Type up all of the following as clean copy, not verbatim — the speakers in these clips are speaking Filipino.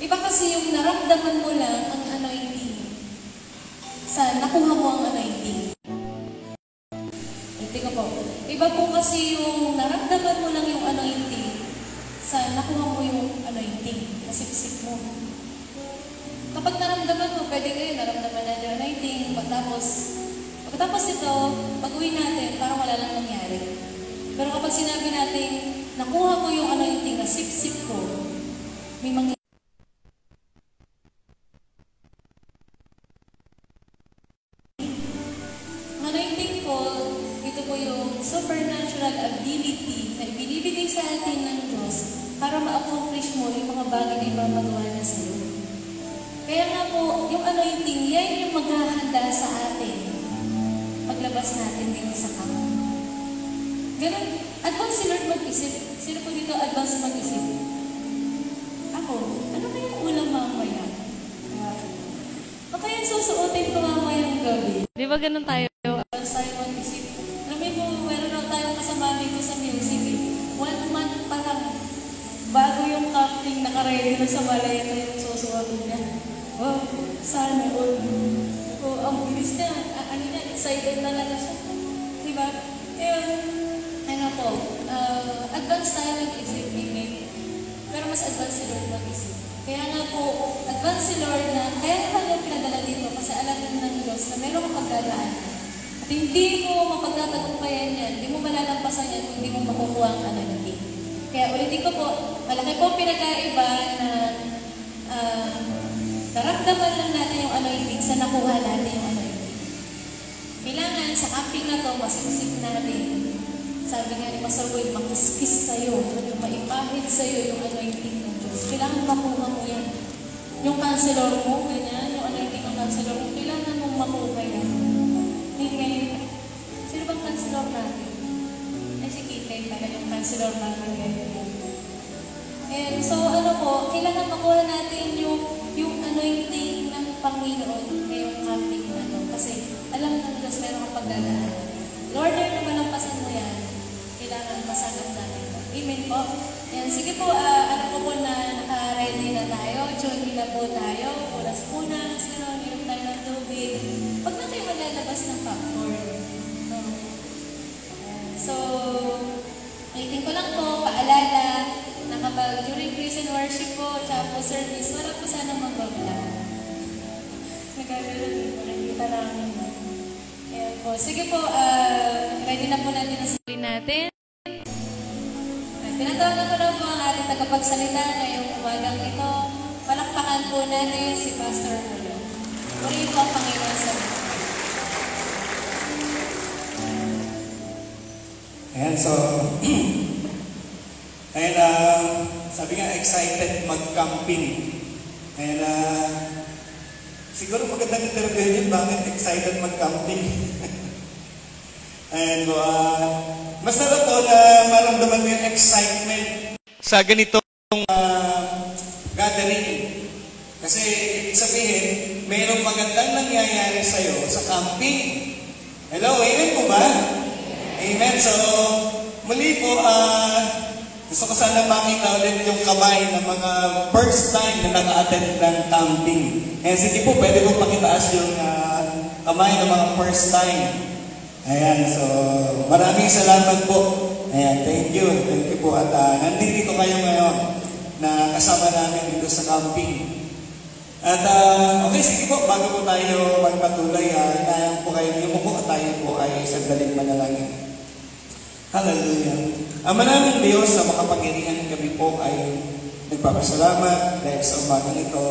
Iba kasi yung naramdaman mo lang ang anointing. sa nakuha mo ang anointing. Hindi ko po. Iba po kasi yung naramdaman mo lang yung anointing sa nakuha mo yung anointing, nasipsip mo. Kapag naramdaman mo, pwede kayo naramdaman na yung anointing, pagkatapos ito, pag-uwi natin, parang wala lang nangyari. Pero kapag sinabi natin, nakuha ko yung anointing, nasipsip ko, may mangyari. Anointing po, ito po yung supernatural ability na ibinibigay sa atin ng Diyos para ma-accomplish mo yung mga bagay na ipapagawa na sa iyo. Kaya nga po, yung anointing, yan yung maghahanda sa atin paglabas natin dito sa camp. Ganun, advance si Lord mag-isip. Sino po dito advance mag-isip? Ako, ano kayang ulam mamaya? Baka yung susuotin ko mamayang gabi. Di ba ganun tayo? Advance tayo mag-isip. Alam mo, meron lang tayong kasama dito sa music. 1 month pa lang, bago yung camping, nakaready na sa maleta yung susuotin niya. Oh, sana all. Oh, ang bilis niya. Ano niya, excited talaga siya. Diba? Ano po, advance tayo mag-isip, maybe. Pero mas advance si Lord mag-isip. Kaya nga po, advance si Lord na, kaya nga kanya pinadala dito kasi alam ng Diyos na meron kang pagdadaan. At hindi mo mapagtatagumpayan yan, hindi mo malalampasan yan kung hindi mo makukuha ang anointing. Kaya ulitin ko po, malaki po pinag-aiba na naramdaman lang natin yung anointing sa nakuha natin yung anointing. Kailangan sa camping na to, masipsip natin. Sabi nga ni Pastor Boyd, makiskis sa'yo, yung maipahid sa'yo yung anointing ng Diyos. Kailangan makuha mo yan. Yung counselor mo, ganyan, yung anointing ng counselor mo, kailangan mong makuha yan. Ngayon, sino bang counselor natin? Ay, si Kitay pala yung counselor natin ngayon. And so, ano po, kailangan makuha natin yung anointing ng Panginoon ngayong camping na to. Kasi alam ng Diyos meron kang pagdadaan. Lord, na malampasan mo yan, kailangan masagap natin. Amen po. Yan, sige po, ano po na naka-ready na tayo. Tune na po tayo. Punas-punas, inom tayo ng tubig. Pag na tayo maglalabas ng popcorn. So, ulitin ko lang po, paalala, na kapag during praise and worship po, tsaka po service, wala po sana magbabla. Nagagano'n po, nakikita namin. Ayan po. Sige po, ready na po natin ang sarili natin. Tinatawagan ko na po ang ating tagapagsalita ngayong umagang ito. Palakpakan po natin si Pastor Julio. Purihin po ang Panginoon sa mga. Ayan, so, sabi nga, excited mag-camping. And siguro magandang interviewin yun, bakit excited mag-camping? And masarap po na maramdaman mo yung excitement sa ganitong gathering. Kasi ibig sabihin, mayroong magandang nangyayari sa'yo sa camping. Hello, amen po ba? Amen. So, muli po, gusto ko sana makita ulit yung kamay ng mga first time na naka-attend ng camping. And sige po, pwede po pakitaas yung kamay ng mga first time. Ayan, so maraming salamat po. Ayan, thank you po. At nandito kayo ngayon na kasama namin dito sa camping. At okay, sige po, bago po tayo magpatuloy, inaayang po kayo niyo po at tayo po ay sandaling manalangin. Hallelujah. Ama namin Diyos, sa makapangyarihan kami po ay nagpapasalamat dahil sa umagang ito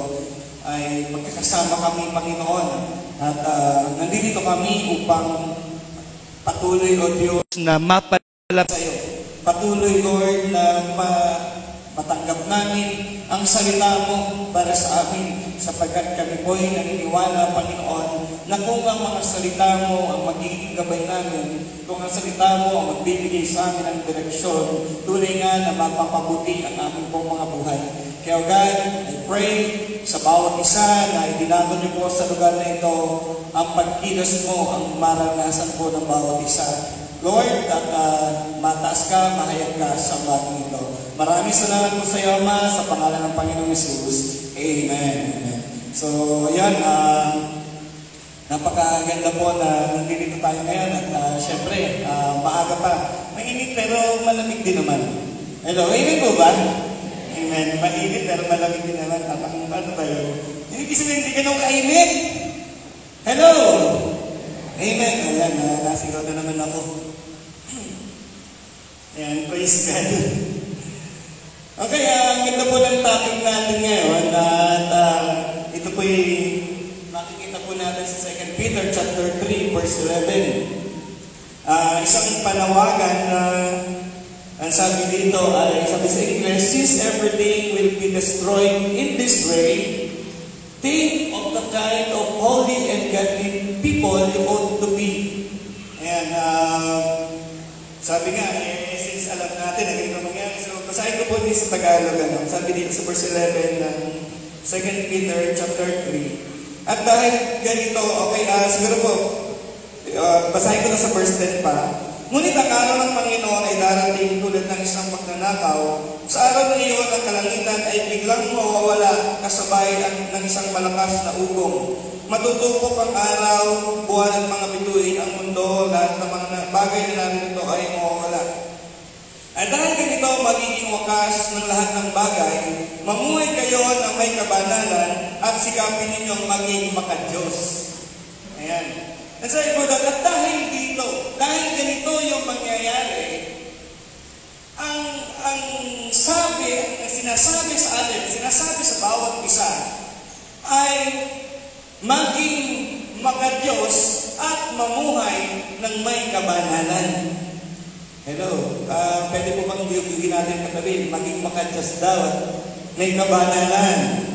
ay magkakasama kami, Panginoon. At nandito kami upang patuloy, O Diyos, na mapalap sa iyo. Patuloy, Lord, na matanggap namin ang salita mo para sa amin, sapagkat kami po ay naniniwala, Panginoon, na kung ang mga salita mo ang magiging gabay namin, kung ang salita mo ang magbibigay sa amin ng direksyon, tunay nga na mapapabuti ang aming pong mga buhay. Kaya God, I pray sa bawat isa na idinako niyo po sa lugar na ito, ang pagkilos mo, ang maranasan po ng bawat isa. Lord, at mataas ka, mahayag ka sa bagay ito. Maraming salamat po sa iyo, Ama, sa pangalan ng Panginoong Jesus. Amen. Amen. So, ayan, Napakaganda po na nandito tayo ngayon at syempre, maaga pa. Mainit pero malamig din naman. Hello, amen po ba? Amen. Mainit pero malamig din naman. Ano ba yun? Hindi sabihin, hindi ganun kainit. Hello! Amen. Ayan, nasigaw na naman ako. Ayan, praise God. Okay, ang ganda po ng topic natin ngayon at ito po makikita po natin sa 2 Peter chapter 3 verse 11. Isang panawagan na ang sabi dito ay sabi sa English, since everything will be destroyed in this way, think of the kind of holy and godly people you ought to be. Ayan, sabi nga, since alam natin na ganito mangyari, so basahin ko po din sa Tagalog, sabi dito sa verse 11 ng 2 Peter chapter 3. At dahil ganito, okay, siguro po, basahin ko na sa verse 10 pa. Ngunit ang araw ng Panginoon ay darating tulad ng isang magnanakaw. Sa araw na iyon, ang kalangitan ay biglang mawawala kasabay ng isang malakas na ugong. Matutupok ang araw, buwan at mga bituin, ang mundo, lahat ng mga bagay na narito ay mawawala. At dahil ganito magiging wakas ng lahat ng bagay, mamuhay kayo ng may kabanalan at sikapin ninyong maging makadiyos. Ayan. At sabi ko, at dahil dito, dahil ganito yung mangyayari, ang sinasabi sa atin, sinasabi sa bawat isa, ay maging makadiyos at mamuhay ng may kabanalan. Hello, pwede po bang bigyan natin katabi, maging makadiyos daw at may kabanalan.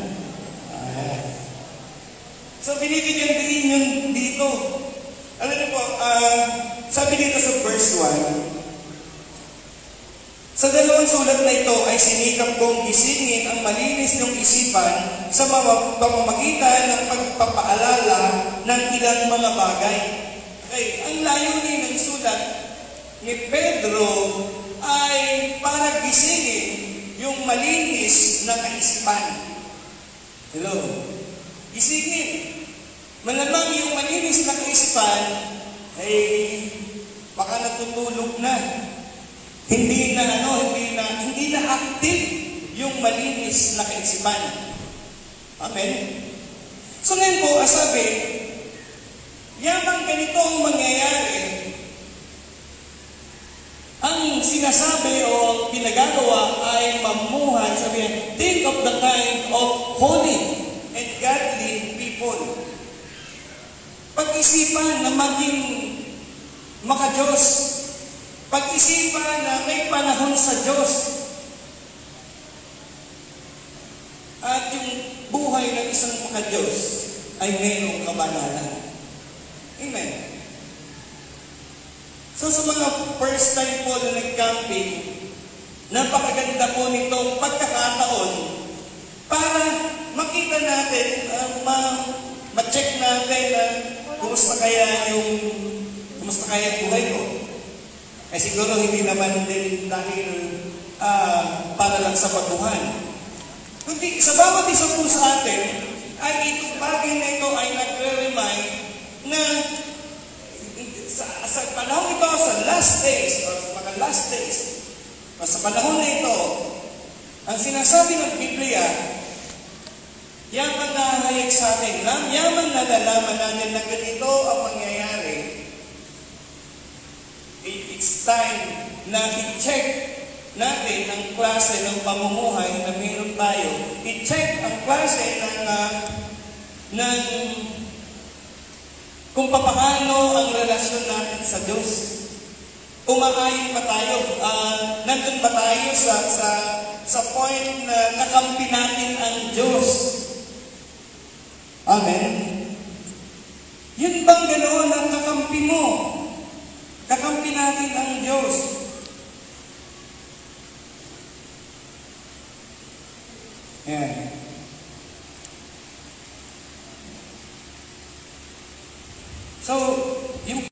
So binibigyan din yun dito. Alam niyo po, sabi dito sa verse 1, sa dalawang sulat na ito ay sinikap kong gisingin ang malinis ng isipan sa pamamagitan ng pagpapaalala ng ilang mga bagay. Okay, ang layunin ng sulat ni Pedro ay para gisingin yung malinis na kaisipan. Hello? Gisingin. Malamang yung malinis na kaisipan ay baka natutulog na. Hindi na active yung malinis na kaisipan. Amen? So ngayon po, sabi, yamang ganito ang mangyayari, ang sinasabi o pinagagawa ay mamuhay, sabi, think of the kind of holy and godly people. Pag-isipan na maging makadiyos. Pag-isipan na may panahon sa Diyos. At yung buhay ng isang makadiyos ay mayroong kabanalan. Amen. So sa mga first time po na nag-camping, napakaganda po nitong pagkakataon para makita natin, ma-check natin kumusta kaya buhay ko. Eh siguro hindi naman din dahil para lang sa baguhan. Kundi sa bawat isa po sa atin, ay itong bagay na ito ay nagre-remind na sa panahon ito, sa last days, o sa mga last days, o sa panahon na ito, ang sinasabi ng Biblia, yaman na hayag sa atin, yaman na nalaman natin na ganito ang mangyayari. It's time na i-check natin ang klase ng pamumuhay na mayroon tayo. I-check ang klase ng kung paano ang relasyon natin sa Diyos. Umaayon pa tayo, nandun ba tayo sa point na nakampi natin ang Diyos? Amen? Yun bang ganoon ang kakampi mo? Kakampi natin ang Diyos. Yan. So, yung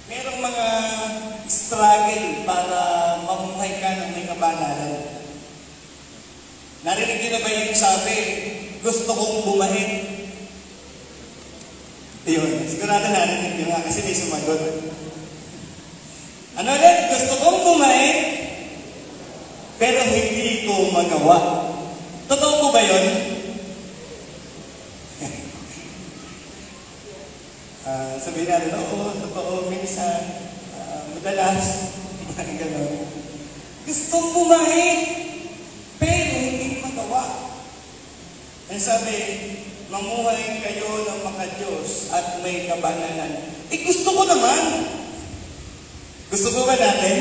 merong mga struggle para mamuhay ka ng may kabanalan. Narinig niyo na ba yung sabi? gusto kong bumait. Yun, sigurado natin yun nga kasi may sumagot. Ano ulit? Gusto kong bumait, pero hindi ko magawa. Totoo po ba yun? Sabihin natin, oo, totoo, minsan, madalas, gano'n. Gustong bumait, pero hindi magawa. Ang sabi, mamuhay kayo ng maka-Diyos at may kabanalan. Gusto ko naman. Gusto ko ba natin?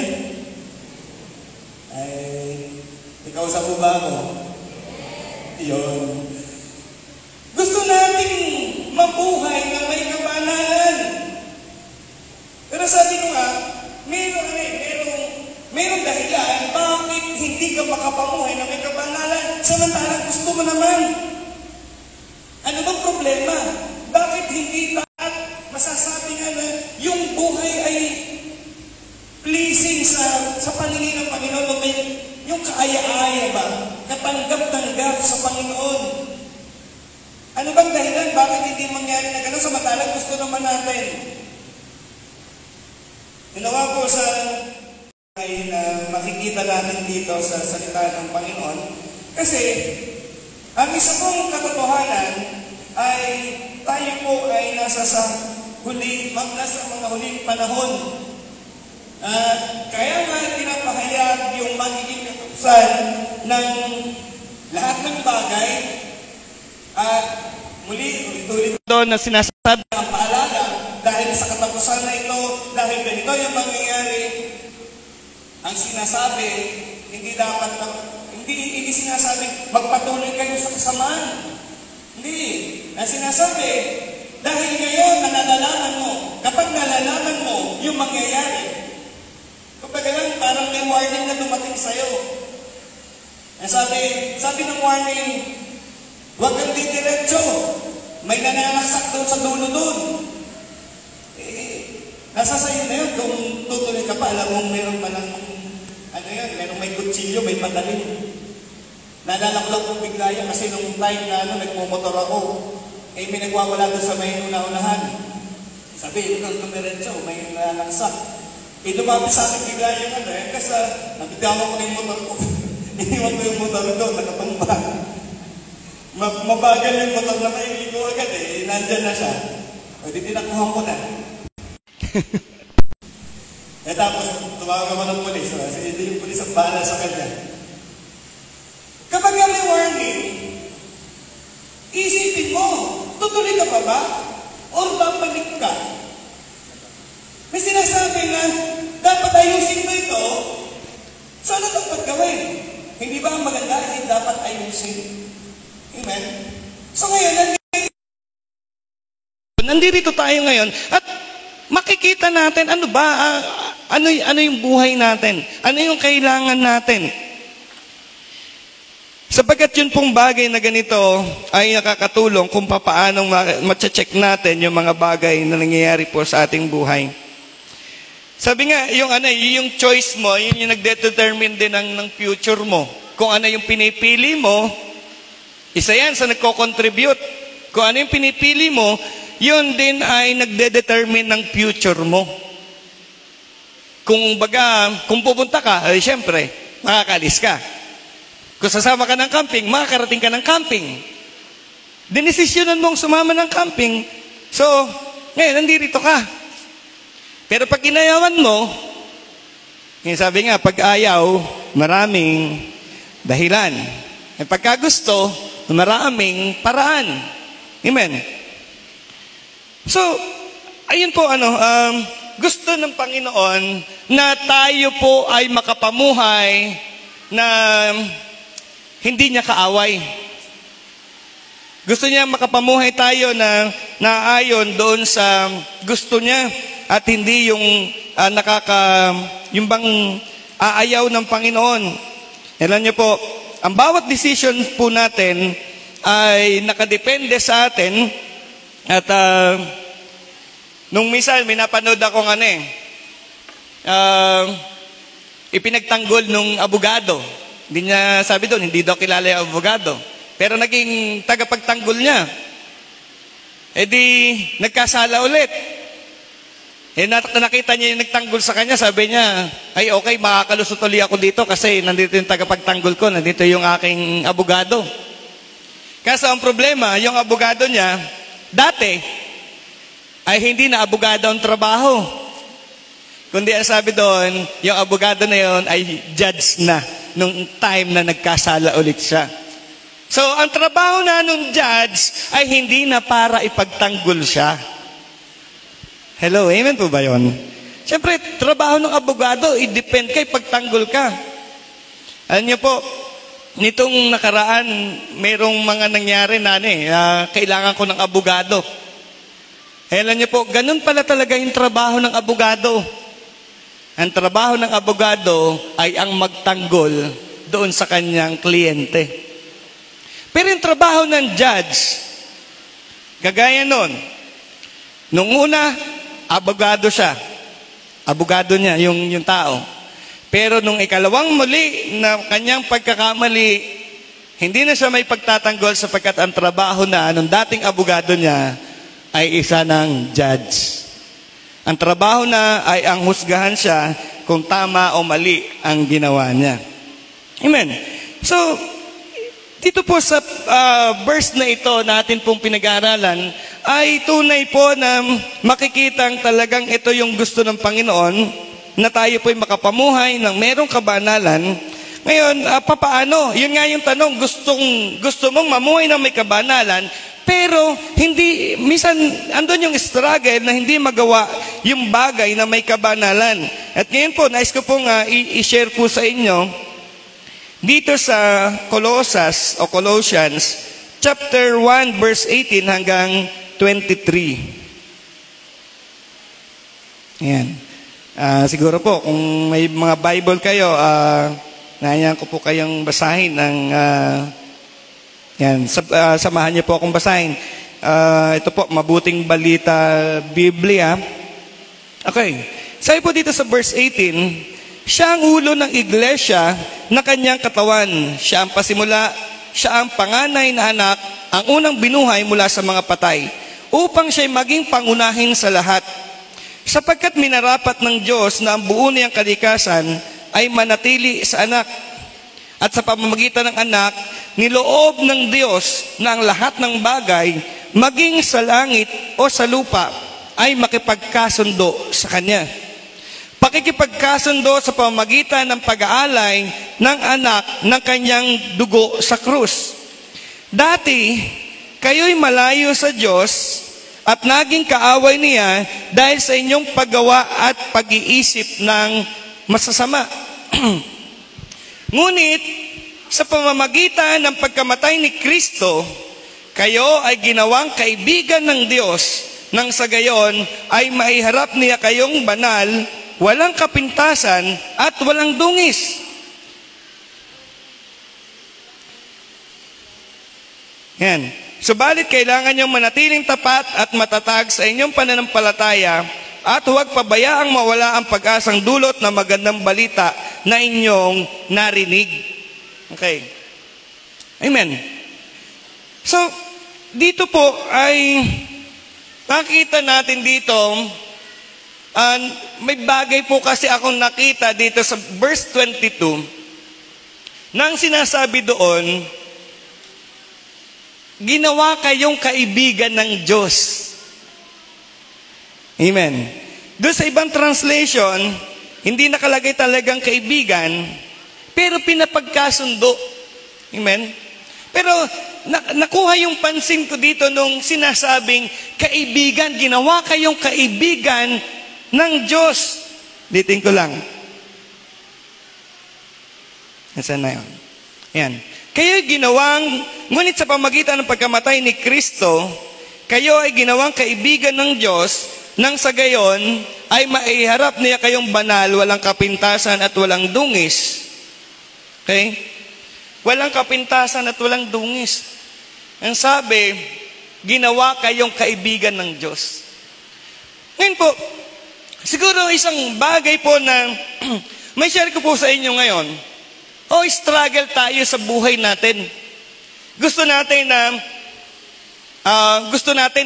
Ikaw sa ba ako? Yun. Gusto natin mabuhay na may kabanalan. Pero sabi ko nga, merong dahilan bakit hindi ka makapamuhay na may kabanalan. Samantalang gusto mo naman. Ano bang problema? Bakit hindi lahat masasabi nga na yung buhay ay pleasing sa paningin ng Panginoon? O may yung kaaya-aya ba? Katanggap-tanggap sa Panginoon. Ano bang dahilan? Bakit hindi mangyari na gano'n? Samantalang gusto naman natin. Ginawa ko sa ay na makikita natin dito sa salita ng Panginoon. Kasi, ang isa pong katotohanan ay tayo po ay nasa mga huling panahon. Kaya nga pinapahayag yung magiging katapusan ng lahat ng bagay at muli, ulit-ulit doon na sinasabi ang paalala dahil sa katapusan na ito, dahil ganito yung mangyayari, ang sinasabi, hindi sinasabi, magpatuloy kayo sa kasamaan. Hindi. Ang sinasabi, dahil ngayon, nalalaman mo, kapag nalalaman mo yung mangyayari, kapag lang, parang may warning na dumating sa'yo. Sabi ng warning, huwag kang didiretso. May nananaksak doon sa dulo doon. Nasa sa'yo na yun, kung tutuloy ka pa, alam mo, meron pa ng merong may kutsilyo, may patalim. Naalala ko lang kung bigla yan kasi nung time na nagmumotor ako, may nagwawala doon sa may una-unahan. Sabi, kung tumiretso, may nananaksak. Lumapit sa akin bigla yung kasi nabigawan ko na yung motor ko. Iniwan ko yung motor doon, nakatumba. Mabagal yung motor na maili ko agad nandyan na siya. O di tinakuhan ko na. Tapos tumawag naman ng pulis. Kasi hindi yung pulis ang bahala sa kanya. Kapag may warning, isipin mo, tutuloy ka pa ba? O babalik ka? May sinasabi na dapat ayusin mo ito, so ano dapat gawin? Hindi ba ang maganda ay dapat ayusin? Amen? So ngayon, nandito tayo ngayon at makikita natin ano ba, ano yung buhay natin, ano yung kailangan natin. Sapagat yun pong bagay na ganito ay nakakatulong kung paano ma-check natin yung mga bagay na nangyayari po sa ating buhay. Sabi nga, yung choice mo, yun yung nagdetermine din ng future mo. Kung ano yung pinipili mo, isa yan sa nagko-contribute. Kung ano yung pinipili mo, yun din ay nagdedetermine ng future mo. Kung pupunta ka, siyempre, makakalis ka. Kung sasama ka ng camping, makakarating ka ng camping. Dinesisyonan mong sumama ng camping. So, ngayon, nandito ka. Pero pag inayawan mo, sabi nga, pag ayaw, maraming dahilan. Pagka gusto, maraming paraan. Amen. So, ayun po, gusto ng Panginoon na tayo po ay makapamuhay na hindi niya kaaway. Gusto niya makapamuhay tayo na naayon doon sa gusto niya at hindi yung yung bang aayaw ng Panginoon. Alam niyo po, ang bawat decision po natin ay nakadepende sa atin at nung minsan may napanood akong ipinagtanggol nung abogado. Hindi niya sabi doon, hindi daw kilala yung abogado. pero naging tagapagtanggol niya. E di, nagkasala ulit. Nakita niya yung nagtanggol sa kanya, sabi niya, ay okay, makakalusot ulit ako dito kasi nandito yung tagapagtanggol ko, nandito yung aking abogado. Kaso ang problema, yung abogado niya, dati, ay hindi na abogado ang trabaho. Kundi ang sabi doon, yung abogado na yon ay judge na nung time na nagkasala ulit siya. So, ang trabaho na nung judge ay hindi na para ipagtanggol siya. Hello, amen po ba yun? Siyempre, trabaho ng abogado, i-depend kay pagtanggol ka. Alam niyo po, nitong nakaraan, mayroong mga nangyari na kailangan ko ng abogado. Alam niyo po, ganun pala talaga yung trabaho ng abogado. Ang trabaho ng abogado ay ang magtanggol doon sa kanyang kliyente. Pero yung trabaho ng judge, kagaya nun, nung una, abogado siya. Abogado niya, yung tao. Pero nung ikalawang muli na kanyang pagkakamali, hindi na siya may pagtatanggol sapagkat ang trabaho na nung dating abogado niya ay isa ng judge. Ang trabaho na ay ang husgahan siya kung tama o mali ang ginawa niya. Amen. So, dito po sa verse na ito natin pong pinag-aaralan, ay tunay po na makikitang talagang ito yung gusto ng Panginoon, na tayo po'y makapamuhay ng merong kabanalan. Ngayon, papaano? Yun nga yung tanong, gusto mong mamuhay ng may kabanalan, pero hindi, minsan, andun yung struggle na hindi magawa yung bagay na may kabanalan. At ngayon po, nais ko pong i-share po sa inyo, dito sa Colossians, chapter 1, verse 18 hanggang 23. Ayan. Siguro po, kung may mga Bible kayo, nangyayang ko po kayong basahin ng, samahan niyo po akong basahin. Ito po, Mabuting Balita Biblia. Okay. Sabi po dito sa verse 18, siya ang ulo ng iglesia na kanyang katawan. Siya ang pasimula, siya ang panganay na anak, ang unang binuhay mula sa mga patay, upang siya'y maging pangunahin sa lahat. Sapagkat minarapat ng Diyos na ang buo niyang kalikasan ay manatili sa anak. At sa pamamagitan ng anak, niloob ng Diyos na ang lahat ng bagay, maging sa langit o sa lupa, ay makipagkasundo sa Kanya. Pakikipagkasundo sa pamamagitan ng pag-aalay ng anak ng Kanyang dugo sa krus. Dati, kayo'y malayo sa Diyos at naging kaaway niya dahil sa inyong paggawa at pag-iisip ng masasama. Ngunit, sa pamamagitan ng pagkamatay ni Kristo, kayo ay ginawang kaibigan ng Diyos, nang sa gayon ay maiharap niya kayong banal, walang kapintasan at walang dungis. Yan. Subalit kailangan niyong manatiling tapat at matatag sa inyong pananampalataya at huwag pabayaang mawala ang pag-asang dulot na magandang balita na inyong narinig. Okay. Amen. So, dito po ay nakita natin dito, may bagay po kasi akong nakita dito sa verse 22 nang sinasabi doon, ginawa kayong kaibigan ng Diyos. Amen. Doon sa ibang translation, hindi nakalagay talagang kaibigan, pero pinapagkasundo. Amen. Pero nakuha yung pansin ko dito nung sinasabing kaibigan, ginawa kayong kaibigan ng Diyos. Ditin ko lang. Nasaan na yun? Ayan. Kayo ginawang, ngunit sa pamagitan ng pagkamatay ni Kristo, kayo ay ginawang kaibigan ng Diyos, nang sa gayon ay maiharap niya kayong banal, walang kapintasan at walang dungis. Okay? Walang kapintasan at walang dungis. Ang sabi, ginawa kayong kaibigan ng Diyos. Ngayon po, siguro isang bagay po na may share ko po sa inyo ngayon. Struggle tayo sa buhay natin. Gusto natin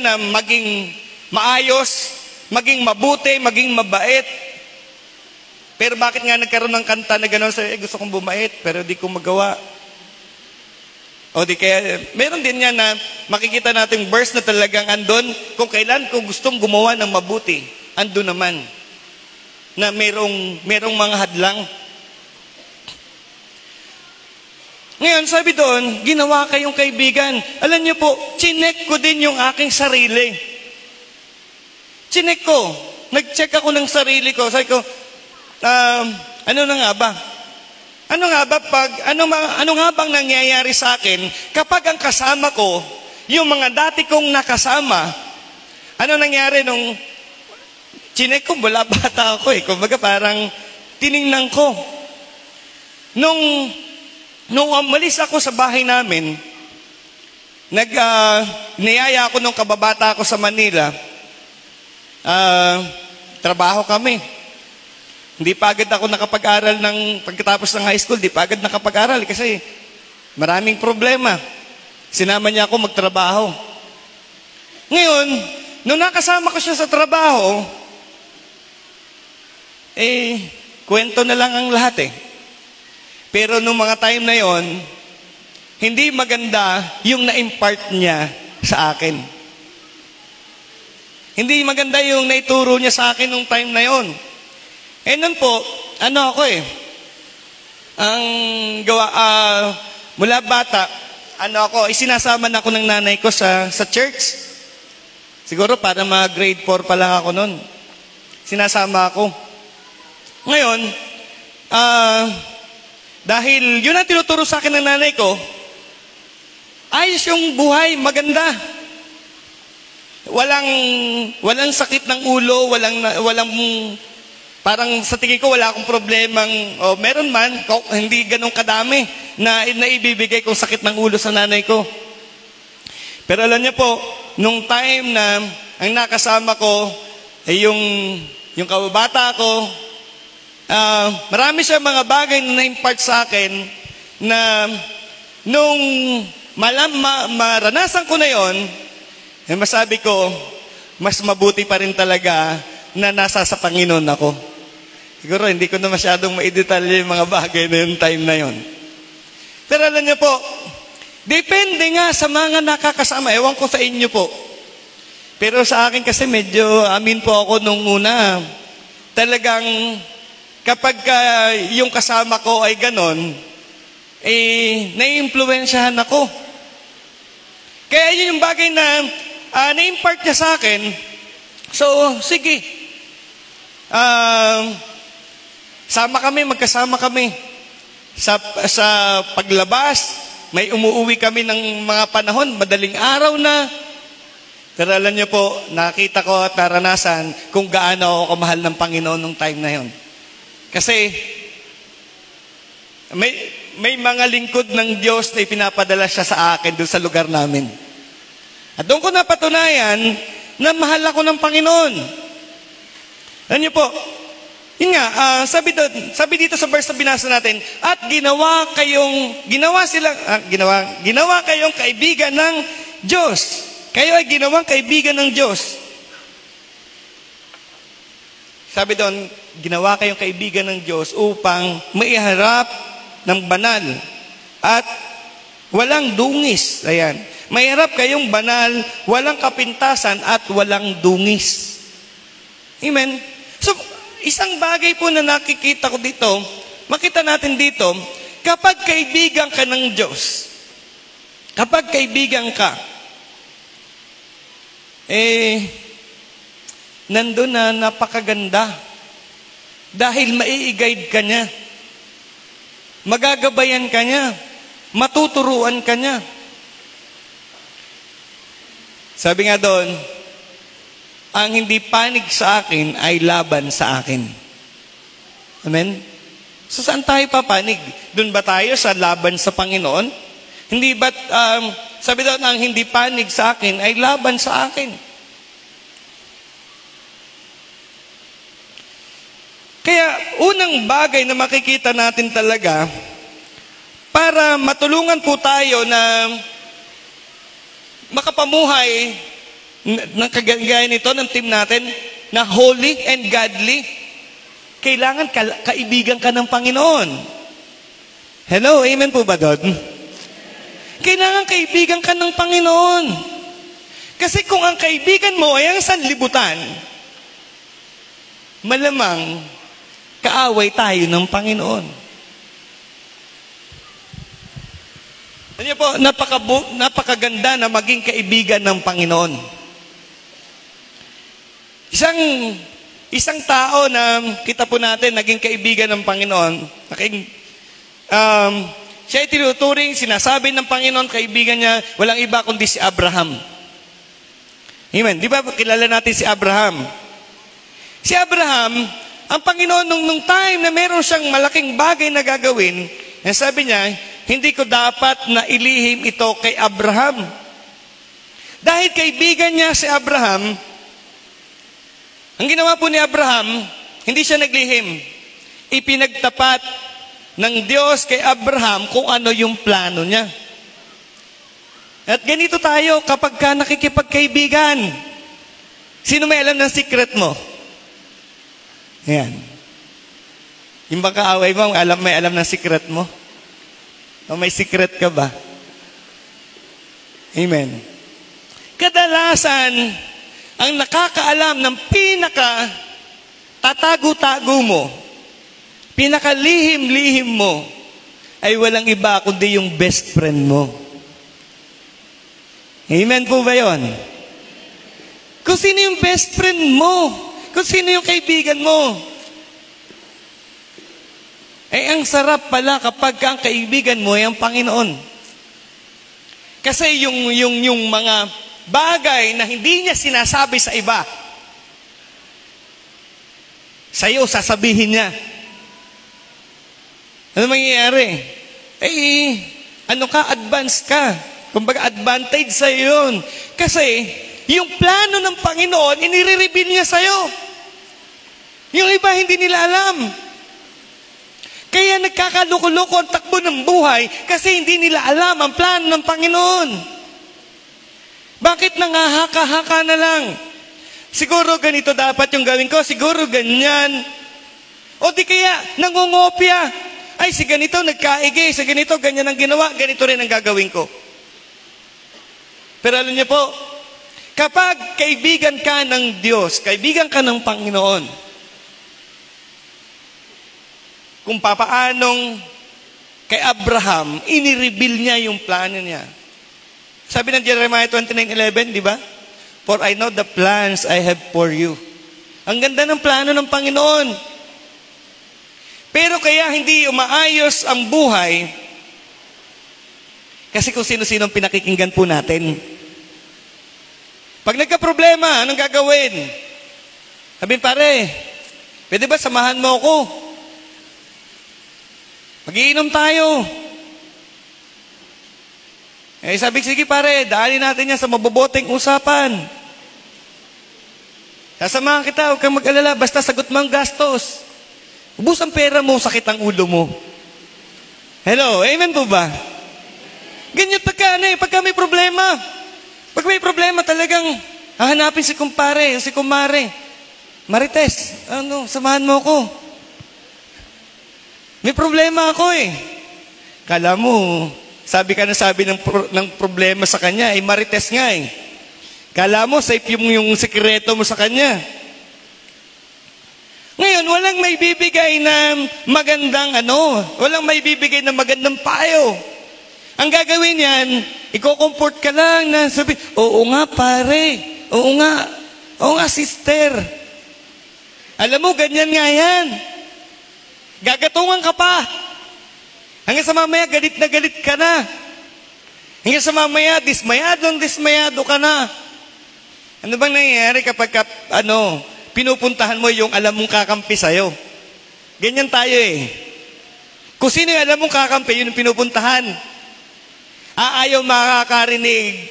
na maging maayos, maging mabuti, maging mabait. Pero bakit nga nagkaroon ng kanta na gano'n? Gusto kong bumait, pero di ko magawa. O di kaya, meron din yan na makikita natin verse na talagang andun. Kung kailan ko gustong gumawa ng mabuti, andun naman. Na merong mga hadlang. Ngayon, sabi doon, ginawa kayong kaibigan. Alam niyo po, chinek ko din yung aking sarili. Chinek ko. Nag-check ako ng sarili ko. Sabi ko, ano na nga ba? Ano nga bang nangyayari sa akin kapag ang kasama ko, yung mga dati kong nakasama, ano nangyari nung chinek ko, wala bata ako eh. Kumbaga parang tiningnan ko. Nung umalis ako sa bahay namin, niyaya ako nung kababata ako sa Manila, trabaho kami. Hindi pa agad ako nakapag-aral pagkatapos ng high school, di pa agad nakapag-aral kasi maraming problema. Sinama niya ako magtrabaho. Ngayon, nung nakasama ko siya sa trabaho, kwento na lang ang lahat eh. Pero nung mga time na yon, hindi maganda yung na-impart niya sa akin. Hindi maganda yung naituro niya sa akin nung time na yon. Nun po, ang gawa, mula bata, isinasama na ako ng nanay ko sa church. Siguro para mga grade 4 pa lang ako nun. Sinasama ako. Ngayon, dahil yun ang tinuturo sa akin ng nanay ko, ayos yung buhay, maganda. Walang sakit ng ulo, walang parang sa tingin ko wala akong problemang, meron man, hindi ganun kadami na ibibigay kong sakit ng ulo sa nanay ko. Pero alam niyo po, nung time na ang nakasama ko ay yung kababata ko, marami siya mga bagay na na-impart sa akin na nung maranasan ko na yon, masabi ko, mas mabuti pa rin talaga na nasa sa Panginoon ako. Siguro hindi ko na masyadong maidetalye yung mga bagay na yung time na yon. Pero alam niyo po, depende nga sa mga nakakasama. Ewan ko sa inyo po. Pero sa akin kasi medyo amin po ako nung una. Talagang kapag yung kasama ko ay ganon, nai-impluwensyahan ako. Kaya yun yung bagay na na-impart niya sa akin. So, sige. Magkasama kami. Sa paglabas, may umuwi kami ng mga panahon, madaling araw na. Pero alam niyo po, nakita ko at naranasan kung gaano ako kamahal ng Panginoon nung time na yon. Kasi, may mga lingkod ng Diyos na ipinapadala siya sa akin doon sa lugar namin. At doon ko napatunayan na mahal ako ng Panginoon. Alam niyo po, yun nga, sabi dito sa verse na binasa natin, at ginawa kayong kaibigan ng Diyos. Kayo ay ginawang kaibigan ng Diyos. Sabi doon, ginawa kayong kaibigan ng Diyos upang maiharap ng banal at walang dungis. Ayan. Maiharap kayong banal, walang kapintasan at walang dungis. Amen. So, isang bagay po na nakikita ko dito, makita natin dito, kapag kaibigan ka ng Diyos, kapag kaibigan ka, nandun na napakaganda. Dahil mai-guide ka niya. Magagabayan ka niya. Matuturuan ka niya. Sabi nga doon, ang hindi panig sa akin ay laban sa akin. Amen? So saan tayo papanig? Doon ba tayo sa laban sa Panginoon? Hindi ba't, sabi doon, ang hindi panig sa akin ay laban sa akin. Kaya, unang bagay na makikita natin talaga, para matulungan po tayo na makapamuhay ng kagaya nito ng team natin na holy and godly, kailangan kaibigan ka ng Panginoon. Hello, amen po ba doon? Kailangan kaibigan ka ng Panginoon. Kasi kung ang kaibigan mo ay ang sanlibutan, malamang kaaway tayo ng Panginoon. Ano po, napakaganda na maging kaibigan ng Panginoon. Isang tao na kita po natin naging kaibigan ng Panginoon, siya ay tinuturing, sinasabi ng Panginoon, kaibigan niya, walang iba kundi si Abraham. Amen. Di ba kilala natin si Abraham? Si Abraham, ang Panginoon nung time na meron siyang malaking bagay na gagawin, sabi niya, hindi ko dapat na ilihim ito kay Abraham. Dahil kaibigan niya si Abraham, ang ginawa po ni Abraham, hindi siya naglihim. Ipinagtapat ng Diyos kay Abraham kung ano yung plano niya. At ganito tayo kapag ka nakikipagkaibigan. Sino may alam ng secret mo? Ayan. Yung bang kaaway mo, may alam ng secret mo? O may secret ka ba? Amen. Kadalasan, ang nakakaalam ng tatago-tago mo, pinakalihim-lihim mo, ay walang iba kundi yung best friend mo. Amen po ba yun? Kung sino yung best friend mo, kung sino yung kaibigan mo, ay ang sarap pala kapag ang kaibigan mo ay ang Panginoon. Kasi yung mga bagay na hindi niya sinasabi sa iba, sa'yo sasabihin niya. Ano mangyayari? Advanced ka. Kumbaga, advantage sa'yo yun. Kasi, yung plano ng Panginoon, inire-reveal niya sa'yo. Yung iba, hindi nila alam. Kaya nagkakaluko-luko ang takbo ng buhay kasi hindi nila alam ang plano ng Panginoon. Bakit nangahaka-haka na lang? Siguro ganito dapat yung gawin ko, siguro ganyan. O di kaya, nangungopia. Ay, si ganito nagkaigi, si ganito ganyan ang ginawa, ganito rin ang gagawin ko. Pero alam niyo po, kapag kaibigan ka ng Diyos, kaibigan ka ng Panginoon, kung papaanong kay Abraham, inireveal niya yung plano niya. Sabi ng Jeremiah 29:11, di ba? For I know the plans I have for you. Ang ganda ng plano ng Panginoon. Pero kaya hindi umaayos ang buhay, kasi kung sino-sino pinakikinggan po natin. Pag nagka-problema, anong gagawin? Sabihin, pare, pwede ba samahan mo ako? Mag-iinom tayo. Sabi, sige pare, daanin natin yan sa mabubuting usapan. Sasamahan kita, huwag kang mag-alala, basta sagot mo ang gastos. Ubus ang pera mo, sakit ang ulo mo. Hello, amen po ba? Ganyan pagka may problema. Pag may problema talagang hahanapin si kumpare, si kumare. Marites, samahan mo ako. May problema ako eh. Kala mo, sabi ng problema sa kanya, Marites nga eh. Kala mo, safe yung sekreto mo sa kanya. Ngayon, walang may bibigay na magandang walang may bibigay na magandang payo. Ang gagawin yan, iko-comfort ka lang na sabi, oo nga pare, oo nga sister. Alam mo, ganyan nga yan. Gagatungan ka pa. Hanggang sa mamaya, galit na galit ka na. Hanggang sa mamaya, dismayado ka na. Ano bang nangyayari kapag pinupuntahan mo yung alam mong kakampi sa'yo? Ganyan tayo eh. Kung sino yung alam mong kakampi, yun yung pinupuntahan. Ayaw makakarinig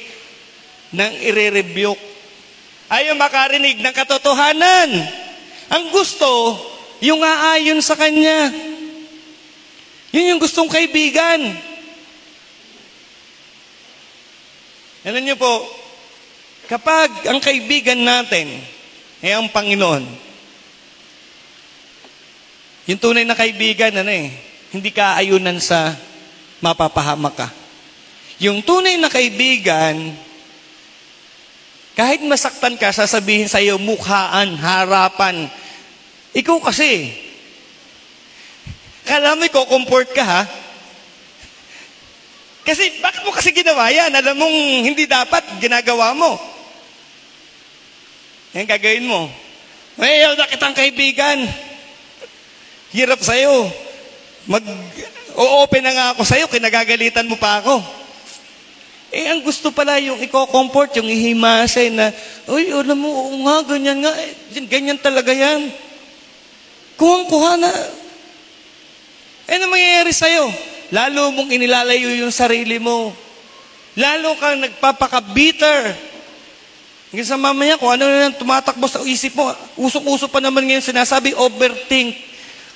ng ire-rebuke. Ayaw makarinig ng katotohanan. Ang gusto, yung aayon sa kanya. Yun yung gustong kaibigan. Alam niyo po, kapag ang kaibigan natin ay ang Panginoon, yung tunay na kaibigan, hindi ka ayunan sa mapapahamak ka. Yung tunay na kaibigan, kahit masaktan ka, sasabihin sa iyo, mukhaan, harapan. Ikaw kasi, kala mo i-comfort ka ha? Kasi, bakit mo kasi ginawa yan? Alam mong hindi dapat, ginagawa mo. Yan gagawin mo. Ayaw na kitang kaibigan. Hirap sa'yo. O-open na nga ako sa'yo, kinagagalitan mo pa ako. Ang gusto pala yung i-comfort, yung ihimasay na, uy, alam mo, oo nga, ganyan nga, ganyan talaga yan. Kuhang-kuha na. Ano mangyayari sa'yo? Lalo mong inilalayo yung sarili mo. Lalo kang nagpapaka-bitter. Hanggang sa mamaya, kung ano na tumatakbo sa isip mo, usok-usok pa naman ngayon sinasabi, overthink.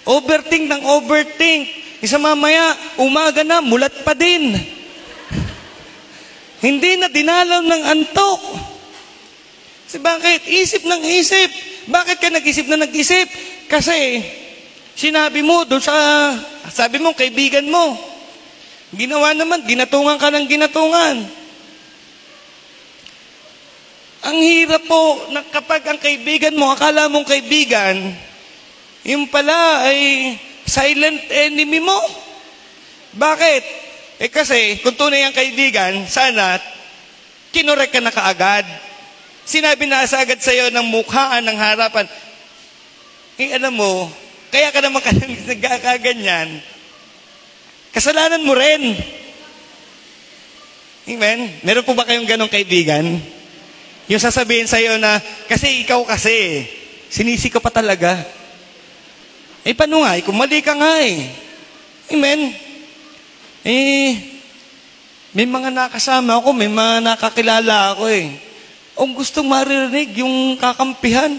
Overthink ng overthink. Isa mamaya, umaga na, mulat pa din. Hindi na dinalaw ng antok. Kasi bakit? Isip ng isip. Bakit ka nag-isip na nag-isip? Kasi, sinabi mo doon sabi mo, kaibigan mo. Ginawa naman, ginatungan ka ng ginatungan. Ang hirap po na kapag ang kaibigan mo, akala mong kaibigan, yung pala ay silent enemy mo. Bakit? Kasi, kung tunay ang kaibigan, sana, kinorek ka na kaagad. Sinabi na sa agad sa'yo ng mukhaan, ng harapan. Alam mo, kaya ka naman nagkakaganyan, kasalanan mo rin. Amen? Meron po ba kayong ganong kaibigan? Yung sasabihin sa'yo na, kasi ikaw kasi, sinisi ka pa talaga. Paano nga? Kung mali ka nga Amen? May mga nakasama ako, may mga nakakilala ako Ang gustong maririnig, yung kakampihan.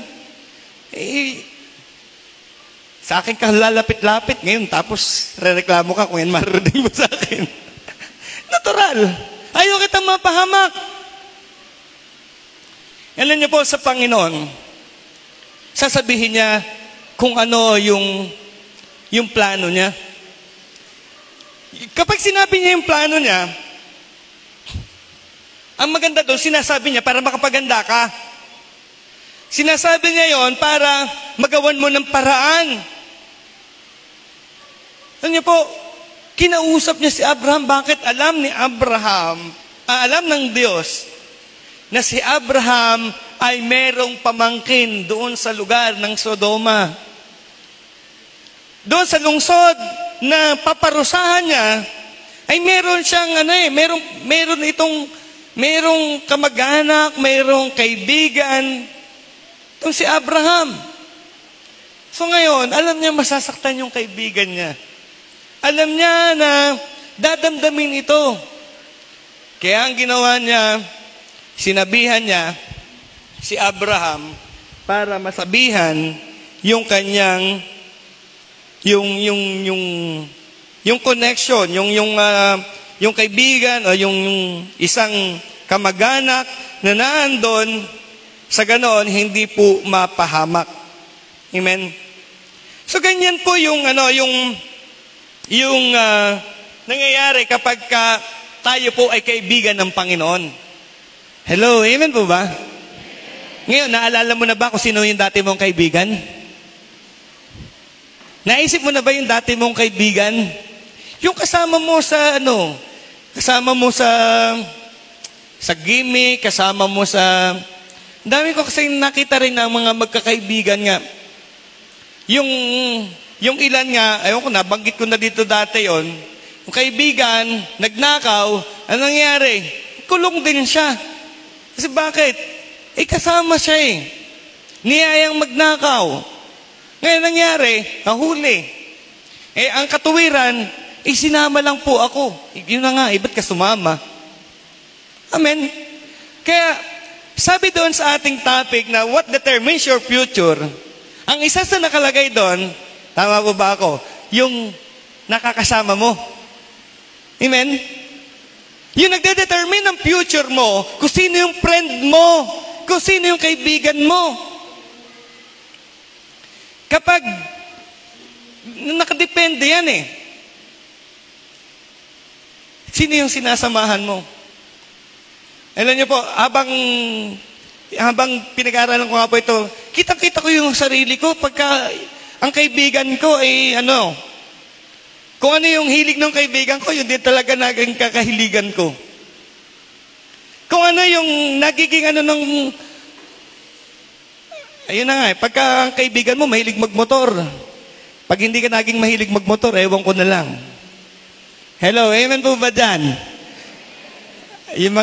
Sa akin ka lalapit-lapit ngayon, tapos rereklamo ka kung yan maririnig mo sa akin. Natural. Ayaw kitang mapahamak. Alam niyo po, sa Panginoon, sasabihin niya kung ano yung plano niya. Kapag sinabi niya yung plano niya, ang maganda doon, sinasabi niya para makapaganda ka. Sinasabi niya yon para magawan mo ng paraan. Alam niyo po, kinausap niya si Abraham. Bakit? Alam ni Abraham, alam ng Diyos, na si Abraham ay merong pamangkin doon sa lugar ng Sodoma. Doon sa lungsod na paparusahan niya, ay meron siyang merong kamag-anak, merong kaibigan, itong si Abraham. So ngayon, alam niya masasaktan yung kaibigan niya. Alam niya na dadamdamin ito. Kaya ang ginawa niya, sinabihan niya si Abraham para masabihan yung kanyang yung connection, yung kaibigan o yung isang kamag-anak na naandon, sa ganoon hindi po mapahamak. Amen. So ganyan po yung nangyayari kapag tayo po ay kaibigan ng Panginoon. Hello, amen po ba? Ngayon, naalala mo na ba kung sino yung dati mong kaibigan? Naisip mo na ba yung dati mong kaibigan? Yung kasama mo sa gimmick, kasama mo sa... Dami ko kasi nakita rin ng mga magkakaibigan nga. Yung ilan nga, ayaw ko, nabanggit ko na dito dati yon. Yung kaibigan, nagnakaw, ano nangyari? Kulong din siya. Kasi bakit? Kasama siya niyayang magnakaw. Ngayon nangyari, nahuli. Ang katuwiran, sinama lang po ako. Yun na nga, ba't ka sumama? Amen. Kaya, sabi doon sa ating topic na what determines your future, ang isa sa nakalagay doon, tama po ba ako? Yung nakakasama mo. Amen? Yung nagde-determine ng future mo, kung sino yung friend mo, kung sino yung kaibigan mo. Kapag, nakadepende yan eh. Sino yung sinasamahan mo? Alam niyo po, habang pinag-aaralan ko nga po ito, kitang-kita ko yung sarili ko pagka ang kaibigan ko ay kung ano yung hilig ng kaibigan ko, yun din talaga naging kakahiligan ko. Kung ano yung nagiging ayun na nga eh, pagka ang kaibigan mo mahilig magmotor, pag hindi ka naging mahilig magmotor, ewan ko na lang. Hello, amen po ba dyan? Yung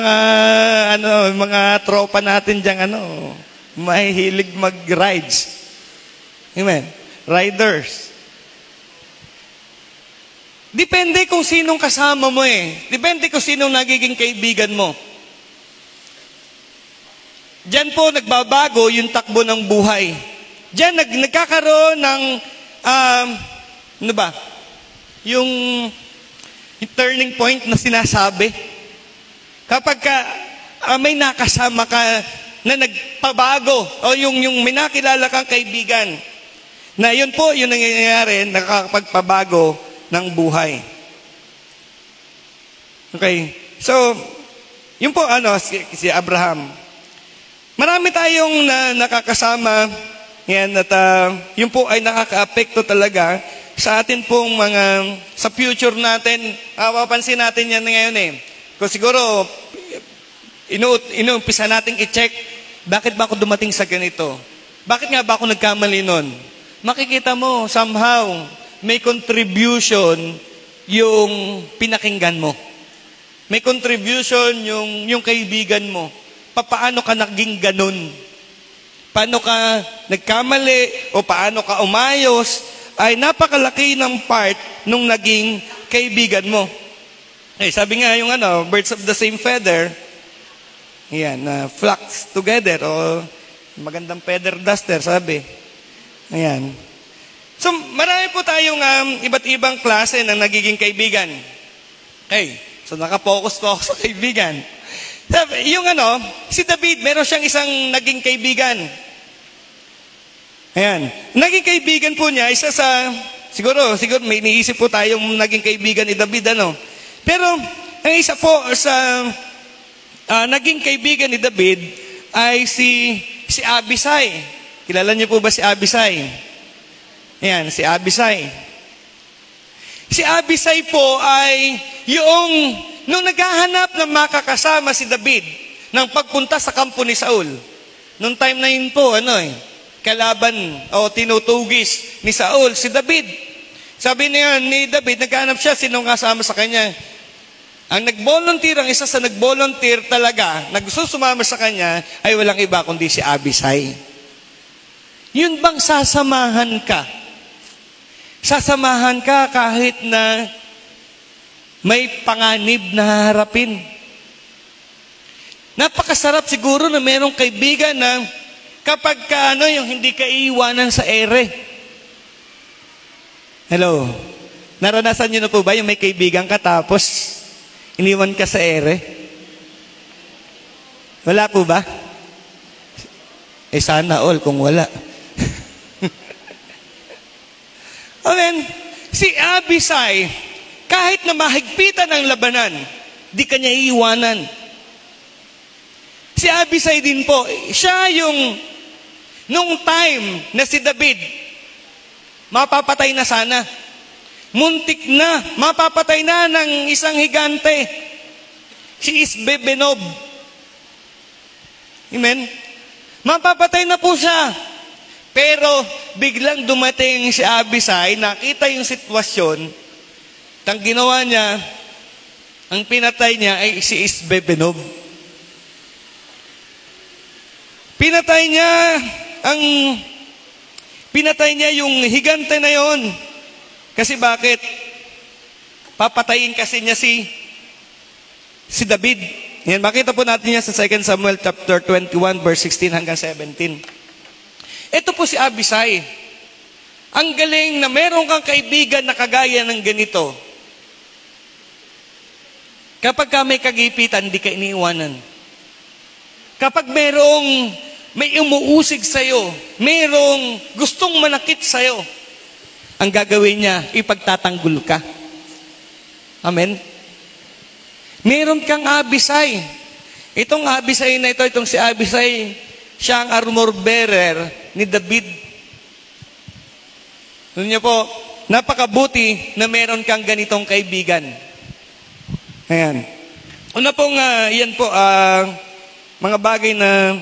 mga tropa natin dyan, mahihilig mag-rides. Amen. Riders. Depende kung sinong kasama mo eh. Depende kung sinong nagiging kaibigan mo. Diyan po nagbabago yung takbo ng buhay. Diyan nagkakaroon ng, yung turning point na sinasabi. Kapag may nakasama ka na nagpabago o yung may nakilala kang kaibigan, na yun po yung nangyayari, nakakapagpabago ng buhay. Okay. So, yun po si Abraham. Marami tayong nakakasama yan at yun po ay nakaka-apekto talaga sa atin pong sa future natin. Mapapansin natin yan ngayon eh. Kung siguro, inuumpisa natin i-check, bakit ba ako dumating sa ganito? Bakit nga ba ako nagkamali nun? Makikita mo, somehow, may contribution yung pinakinggan mo. May contribution yung kaibigan mo. Paano ka naging ganun? Paano ka nagkamali o paano ka umayos ay napakalaki ng part nung naging kaibigan mo. Eh, sabi nga yung birds of the same feather, yan, flocks together o magandang feather duster, sabi. Ayan. So, marami po tayong iba't ibang klase ng nagiging kaibigan. Okay. So, nakapokus po ako sa kaibigan. Yung si David, meron siyang isang naging kaibigan. Ayan. Naging kaibigan po niya, isa sa, siguro may iniisip po tayong naging kaibigan ni David, Pero, ang isa po sa naging kaibigan ni David ay si Abisai. Kilala niyo po ba si Abisai? Ayan, si Abisai. Si Abisai po ay nung naghahanap ng makakasama si David ng pagpunta sa kampo ni Saul. Nung time na yun po, kalaban o tinutugis ni Saul, si David. Sabi niya ni David, naghahanap siya, sinong kasama sa kanya. Ang nag-volunteer, ang isa sa nag-volunteer talaga, nagsusumama sa kanya, ay walang iba kundi si Abisai. Yun bang sasamahan ka? Sasamahan ka kahit na may panganib na harapin. Napakasarap siguro na merong kaibigan na kapag yung hindi ka iiwanan sa ere. Hello? Naranasan niyo na po ba yung may kaibigan ka tapos iniwan ka sa ere? Wala po ba? Sana all kung wala. Amen. Si Abisai, kahit na mahigpitan ang labanan, di kanya iiwanan. Si Abisai din po, siya nung time na si David, mapapatay na sana. Muntik na, mapapatay na ng isang higante. Si Isbebenob. Amen? Mapapatay na po siya. Pero biglang dumating si Abisai, nakita yung sitwasyon, ang ginawa niya, ang pinatay niya ay si Isbebenob. Pinatay niya yung higante na yon. Kasi bakit? Papatayin kasi niya si David. Yan, makita po natin yan sa 2 Samuel chapter 21 verse 16 hanggang 17. Ito po si Abisai. Ang galing na meron kang kaibigan na kagaya ng ganito. Kapag ka may kagipitan, di ka iniiwanan. Kapag may umuusig sa'yo, merong gustong manakit sa'yo, ang gagawin niya, ipagtatanggol ka. Amen? Meron kang Abisai. Itong Abisai na ito, itong si Abisai, siya ang armor bearer ni David. Alam niyo po, napakabuti na meron kang ganitong kaibigan. Ayan. Una pong, yan po, mga bagay na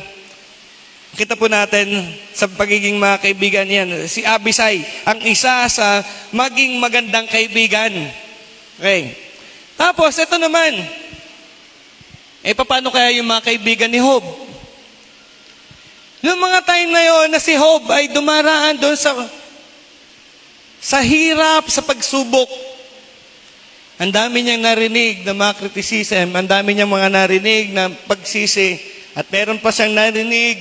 kita po natin sa pagiging mga kaibigan yan. Si Abisai, ang isa sa maging magandang kaibigan. Okay. Tapos, ito naman. Paano kaya yung mga kaibigan ni Job? Noong mga time na yon na si Job ay dumaraan doon sa hirap, sa pagsubok. Ang dami niyang narinig na mga criticism, ang dami niyang mga narinig na pagsisi, at meron pa siyang narinig.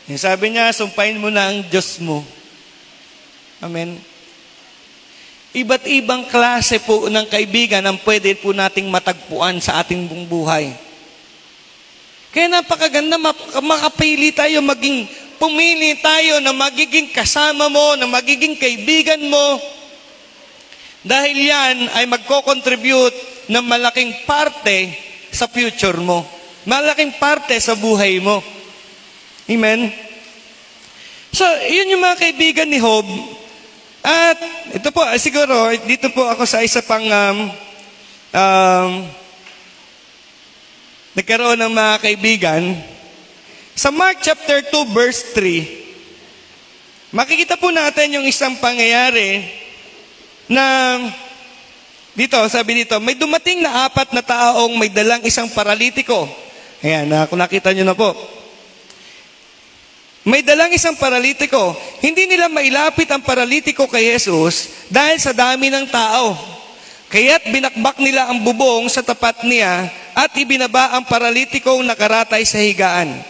Yung sabi niya, sumpain mo na ang Diyos mo. Amen. Iba't ibang klase po ng kaibigan ang pwede po nating matagpuan sa ating buong buhay. Kaya napakaganda, makapili tayo, pumili tayo na magiging kasama mo, na magiging kaibigan mo. Dahil yan ay magko-contribute ng malaking parte sa future mo. Malaking parte sa buhay mo. Amen? So, yun yung mga kaibigan ni Job. At ito po, siguro, dito po ako sa isa pang nagkaroon ng mga kaibigan. Sa Mark chapter 2 verse 3, makikita po natin yung isang pangyayari na dito, sabi dito, may dumating na 4 na taong may dalang isang paralitiko. Ayan, kung nakita nyo na po. May dalang isang paralitiko. Hindi nila mailapit ang paralitiko kay Jesus dahil sa dami ng tao. Kaya't binakbak nila ang bubong sa tapat niya at ibinaba ang paralitikong nakaratay sa higaan.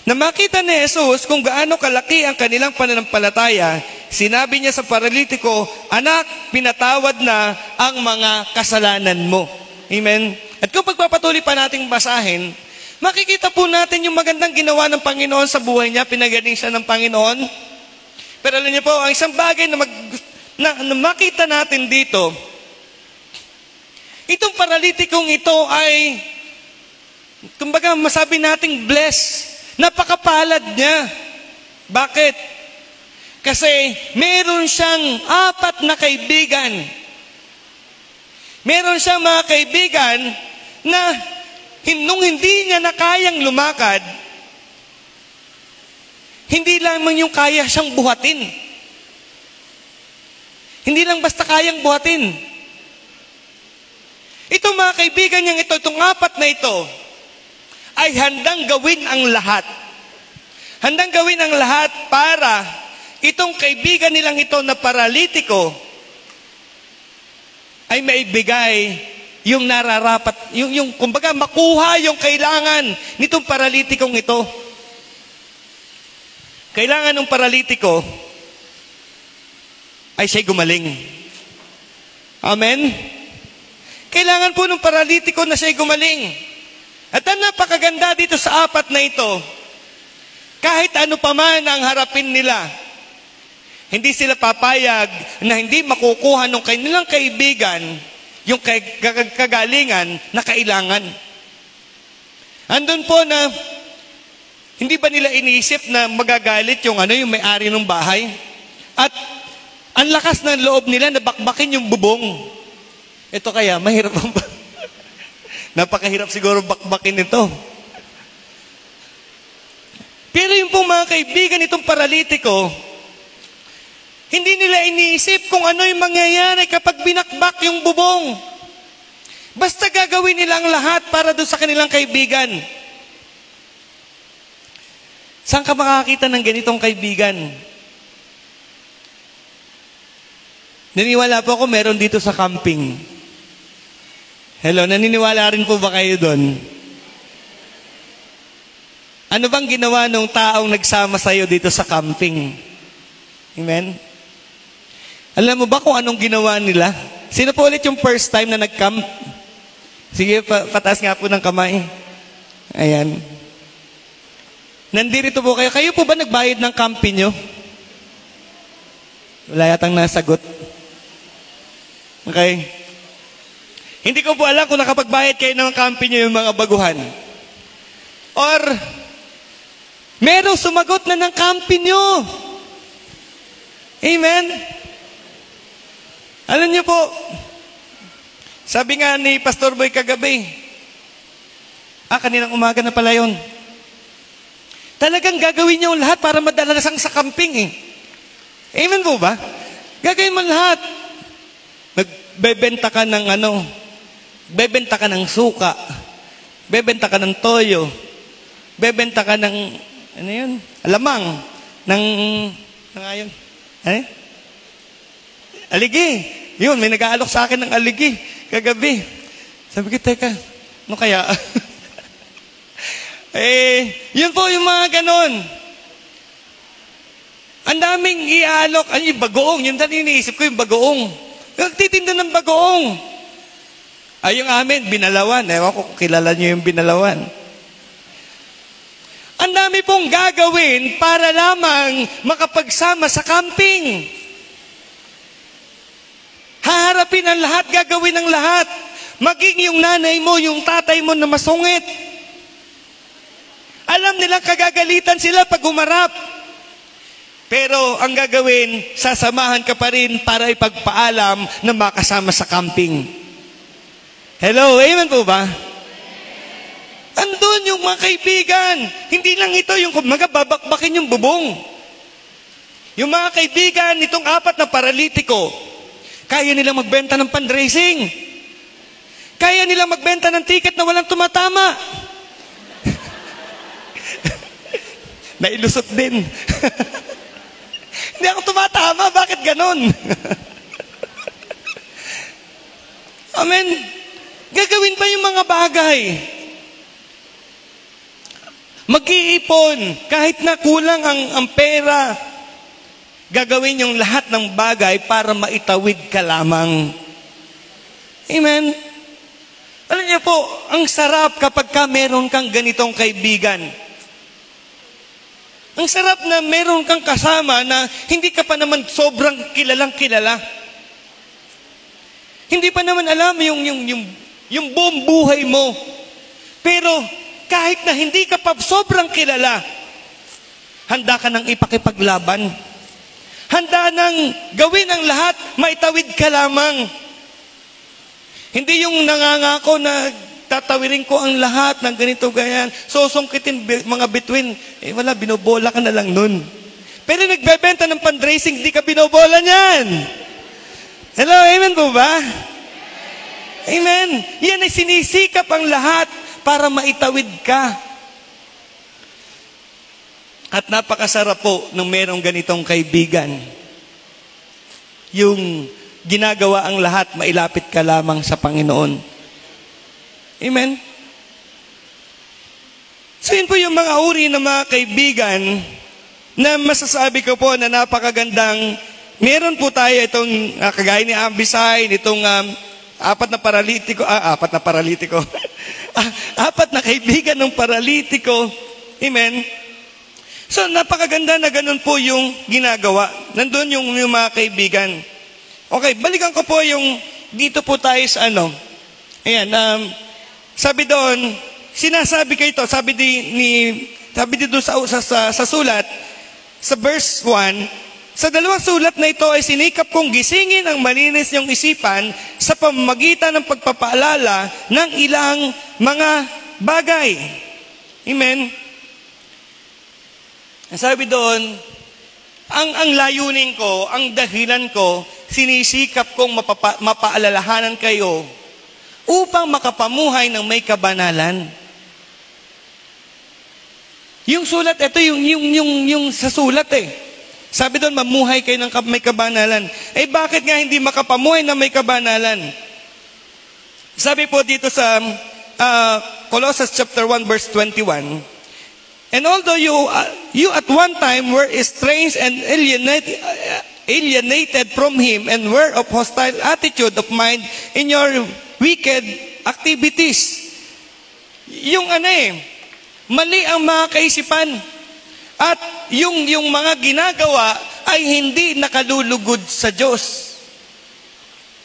Na makita ni Jesus kung gaano kalaki ang kanilang pananampalataya, sinabi niya sa paralitiko, "Anak, pinatawad na ang mga kasalanan mo." Amen? At kung pagpapatuloy pa nating basahin, makikita po natin yung magandang ginawa ng Panginoon sa buhay niya, pinagaling siya ng Panginoon. Pero alam niyo po, ang isang bagay na makita natin dito, itong paralitikong ito ay, kumbaga masabi nating blessed, napakapalad niya. Bakit? Kasi meron siyang 4 na kaibigan. Meron siyang mga kaibigan na nung hindi niya na kayang lumakad, hindi lamang yung kaya siyang buhatin. Hindi lang basta kayang buhatin. Itong mga kaibigan niyang ito, itong 4 na ito, ay handang gawin ang lahat. Handang gawin ang lahat para itong kaibigan nilang ito na paralitiko ay maibigay yung nararapat, yung kumbaga makuha yung kailangan nitong paralitikong ito. Kailangan ng paralitiko ay siya'y gumaling. Amen? Kailangan po ng paralitiko na siya'y gumaling. At ang napakaganda dito sa 4 na ito, kahit ano pa man ang harapin nila, hindi sila papayag na hindi makukuha ng kanilang kaibigan yung kagalingan na kailangan. Andun po na, hindi ba nila iniisip na magagalit yung may-ari ng bahay? At ang lakas ng loob nila na bakbakin yung bubong. Ito kaya, mahirap ba? Napakahirap siguro bakbakin ito. Pero yung pong mga kaibigan itong paralitiko, hindi nila iniisip kung ano yung mangyayari kapag binakbak yung bubong. Basta gagawin nilang lahat para doon sa kanilang kaibigan. Saan ka makakita ng ganitong kaibigan? Naniniwala po ako meron dito sa camping. Hello, naniniwala rin po ba kayo doon? Ano bang ginawa ng taong nagsama sa'yo dito sa camping? Amen? Alam mo ba kung anong ginawa nila? Sino po ulit yung first time na nag-camp? Sige, pataas nga po ng kamay. Ayan. Nandito po kayo. Kayo po ba nagbayad ng kampi nyo? Wala yatang nasagot. Okay. Hindi ko po alam kung nakapagbayad kayo ng kampi nyo yung mga baguhan. Or, merong sumagot na ng kampi nyo. Amen? Alam niyo po, sabi nga ni Pastor Boy kagabi, kaninang umaga na pala yun. Talagang gagawin niyo lahat para madala sa camping eh. Amen po ba? Gagawin mo lahat. Nagbebenta ka ng bebenta ka ng suka, bebenta ka ng toyo, bebenta ka ng, alamang, aligi. Yun, may nag-aalok sa akin ng aligi kagabi. Sabi ko, teka, ano kaya? Yun po yung mga ganon. Ang daming iaalok. Yung bagoong. Yun dahil iniisip ko yung bagoong. Nagtitinda ng bagoong. Yung amin, Binalawan. Ewan ko kung kilala nyo yung Binalawan. Ang dami pong gagawin para lamang makapagsama sa camping. Haharapin ang lahat, gagawin ang lahat. Maging yung nanay mo, yung tatay mo na masungit. Alam nilang kagagalitan sila pag umarap. Pero ang gagawin, sasamahan ka pa rin para ipagpaalam na makasama sa camping. Hello, amen po ba? Andun yung mga kaibigan. Hindi lang ito yung babakbakin yung bubong. Yung mga kaibigan nitong 4 na paralitiko, kaya nilang magbenta ng fundraising. Kaya nilang magbenta ng ticket na walang tumatama. Nailusot din. Hindi ako tumatama. Bakit ganon? Amen. Gagawin pa yung mga bagay. Mag-iipon. Kahit na kulang ang pera, gagawin yung lahat ng bagay para maitawid ka lamang. Amen. Alam niyo po, ang sarap kapag meron kang ganitong kaibigan. Ang sarap na meron kang kasama na hindi ka pa naman sobrang kilalang kilala. Hindi pa naman alam yung buong buhay mo. Pero kahit na hindi ka pa sobrang kilala, handa ka nang ipakipaglaban. Handa nang gawin ang lahat, maitawid ka lamang. Hindi yung nangangako na tatawirin ko ang lahat ng ganito, ganyan. Sosongkitin mga bituin. Wala, binobola ka na lang nun. Pero nagbebenta ng fundraising, hindi ka binobola niyan. Hello, amen po ba? Amen. Yan ay sinisikap ang lahat para maitawid ka. At napakasarap po nung merong ganitong kaibigan. Yung ginagawa ang lahat, mailapit ka lamang sa Panginoon. Amen? So yun po yung mga uri ng mga kaibigan na masasabi ko po na napakagandang. Meron po tayo itong kagaya ni Ambisay, itong 4 na paralitiko, 4 na paralitiko. 4 na kaibigan ng paralitiko. Amen? So napakaganda na ganun po yung ginagawa. Nandun yung mga kaibigan. Okay, balikan ko po yung dito po tayo sa Ayan, sabi doon, sinasabi ko ito, sabi dito sa sulat, sa verse 1, sa 2 sulat na ito ay sinikap kong gisingin ang malinis niyong isipan sa pamamagitan ng pagpapaalala ng ilang mga bagay. Amen? Sabi doon, ang layunin ko, ang dahilan ko, sinisikap kong mapaalalahanan kayo upang makapamuhay ng may kabanalan. Yung sulat, ito yung sa sulat eh. Sabi doon, mamuhay kayo ng may kabanalan. Bakit nga hindi makapamuhay ng may kabanalan? Sabi po dito sa Colossians chapter 1 verse 21, and although you at one time were estranged and alienated from Him and were of hostile attitude of mind in your wicked activities. Yung mali ang mga kaisipan. At yung mga ginagawa ay hindi nakalulugod sa Diyos.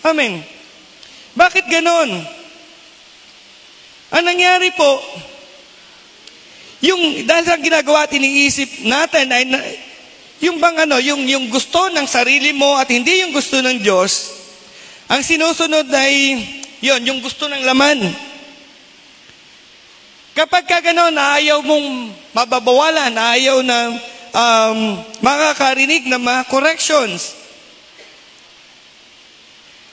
Amen. Bakit ganon? Ang nangyari po, dahil sa ginagawa at iniisip natin ay yung gusto ng sarili mo at hindi yung gusto ng Diyos, ang sinusunod ay yung gusto ng laman. Kapag ka gano'n, ayaw mong mababawalan, ayaw na makakarinig ng mga corrections.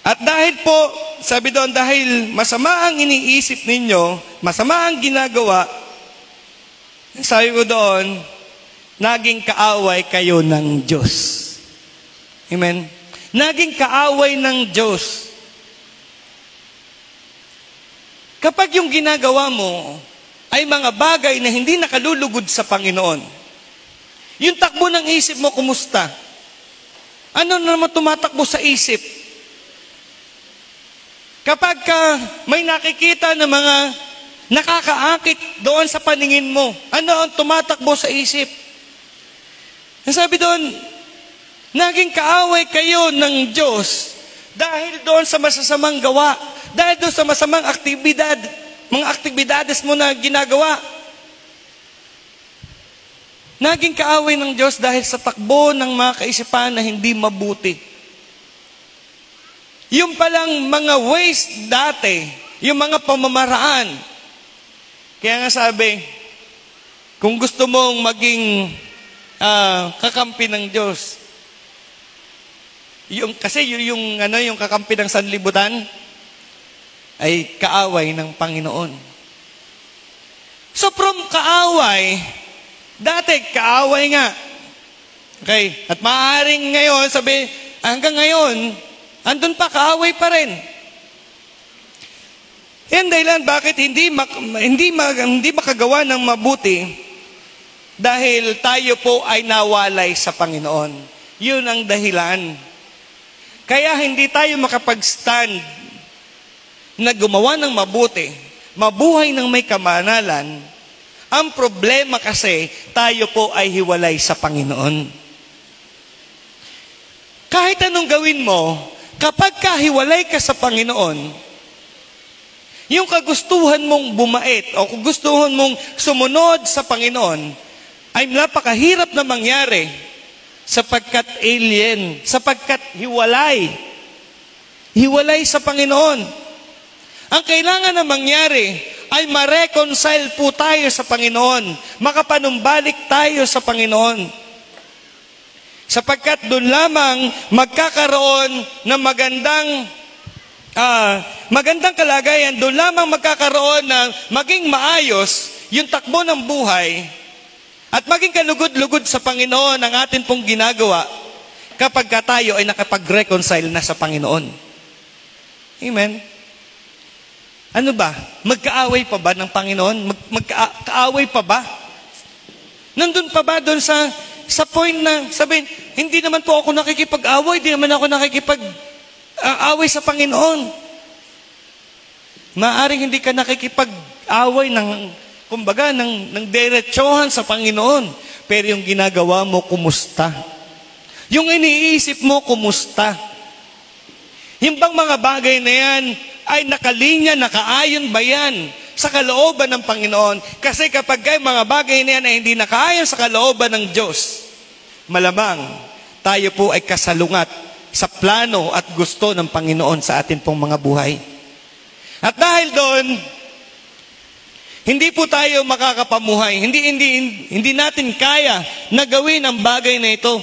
At dahil po, sabi doon, dahil masama ang iniisip ninyo, masama ang ginagawa, sabi ko doon, naging kaaway kayo ng Diyos. Amen? Naging kaaway ng Diyos. Kapag yung ginagawa mo ay mga bagay na hindi nakalulugod sa Panginoon, yung takbo ng isip mo, kumusta? Ano naman tumatakbo sa isip? Kapag may nakikita na mga nakakaakit doon sa paningin mo, ano ang tumatakbo sa isip? Sabi doon, naging kaaway kayo ng Diyos dahil doon sa masasamang gawa, dahil doon sa masamang aktibidad, mga aktibidades mo na ginagawa. Naging kaaway ng Diyos dahil sa takbo ng mga kaisipan na hindi mabuti. Yung palang mga ways dati, yung mga pamamaraan. Kaya nga sabi, kung gusto mong maging kakampi ng Diyos, yung kakampi ng sanlibutan ay kaaway ng Panginoon. So from kaaway, dati kaaway nga. Okay? At maaaring ngayon, hanggang ngayon, andun pa, kaaway pa rin. Yan dahilan bakit hindi makagawa ng mabuti dahil tayo po ay nawalay sa Panginoon. Yun ang dahilan. Kaya hindi tayo makapag-stand na gumawa ng mabuti, mabuhay ng may kamanalan. Ang problema kasi, tayo po ay hiwalay sa Panginoon. Kahit anong gawin mo, kapag kahiwalay ka sa Panginoon, yung kagustuhan mong bumait o kagustuhan mong sumunod sa Panginoon ay napakahirap na mangyari sapagkat alien, sapagkat hiwalay sa Panginoon. Ang kailangan na mangyari ay ma-reconcile po tayo sa Panginoon, makapanumbalik tayo sa Panginoon. Sapagkat doon lamang magkakaroon ng magandang kalagayan, doon lamang magkakaroon ng maging maayos yung takbo ng buhay at maging kalugod-lugod sa Panginoon ang atin pong ginagawa kapag tayo ay nakapag-reconcile na sa Panginoon. Amen? Ano ba? Magkaaway pa ba ng Panginoon? Magkaaway pa ba? Nandun pa ba doon sa point na sabihin, hindi naman po ako nakikipag-away, hindi naman ako nakikipag-away sa Panginoon. Maaring hindi ka nakikipag-away ng diretsohan sa Panginoon, pero yung ginagawa mo, kumusta? Yung iniisip mo, kumusta? Yung bang mga bagay na yan ay nakalinya, nakaayon ba yan sa kalooban ng Panginoon? Kasi kapag mga bagay na yan ay hindi nakaayon sa kalooban ng Diyos, malamang tayo po ay kasalungat sa plano at gusto ng Panginoon sa atin pong mga buhay. At dahil doon, hindi po tayo makakapamuhay. Hindi natin kaya na gawin ang bagay na ito.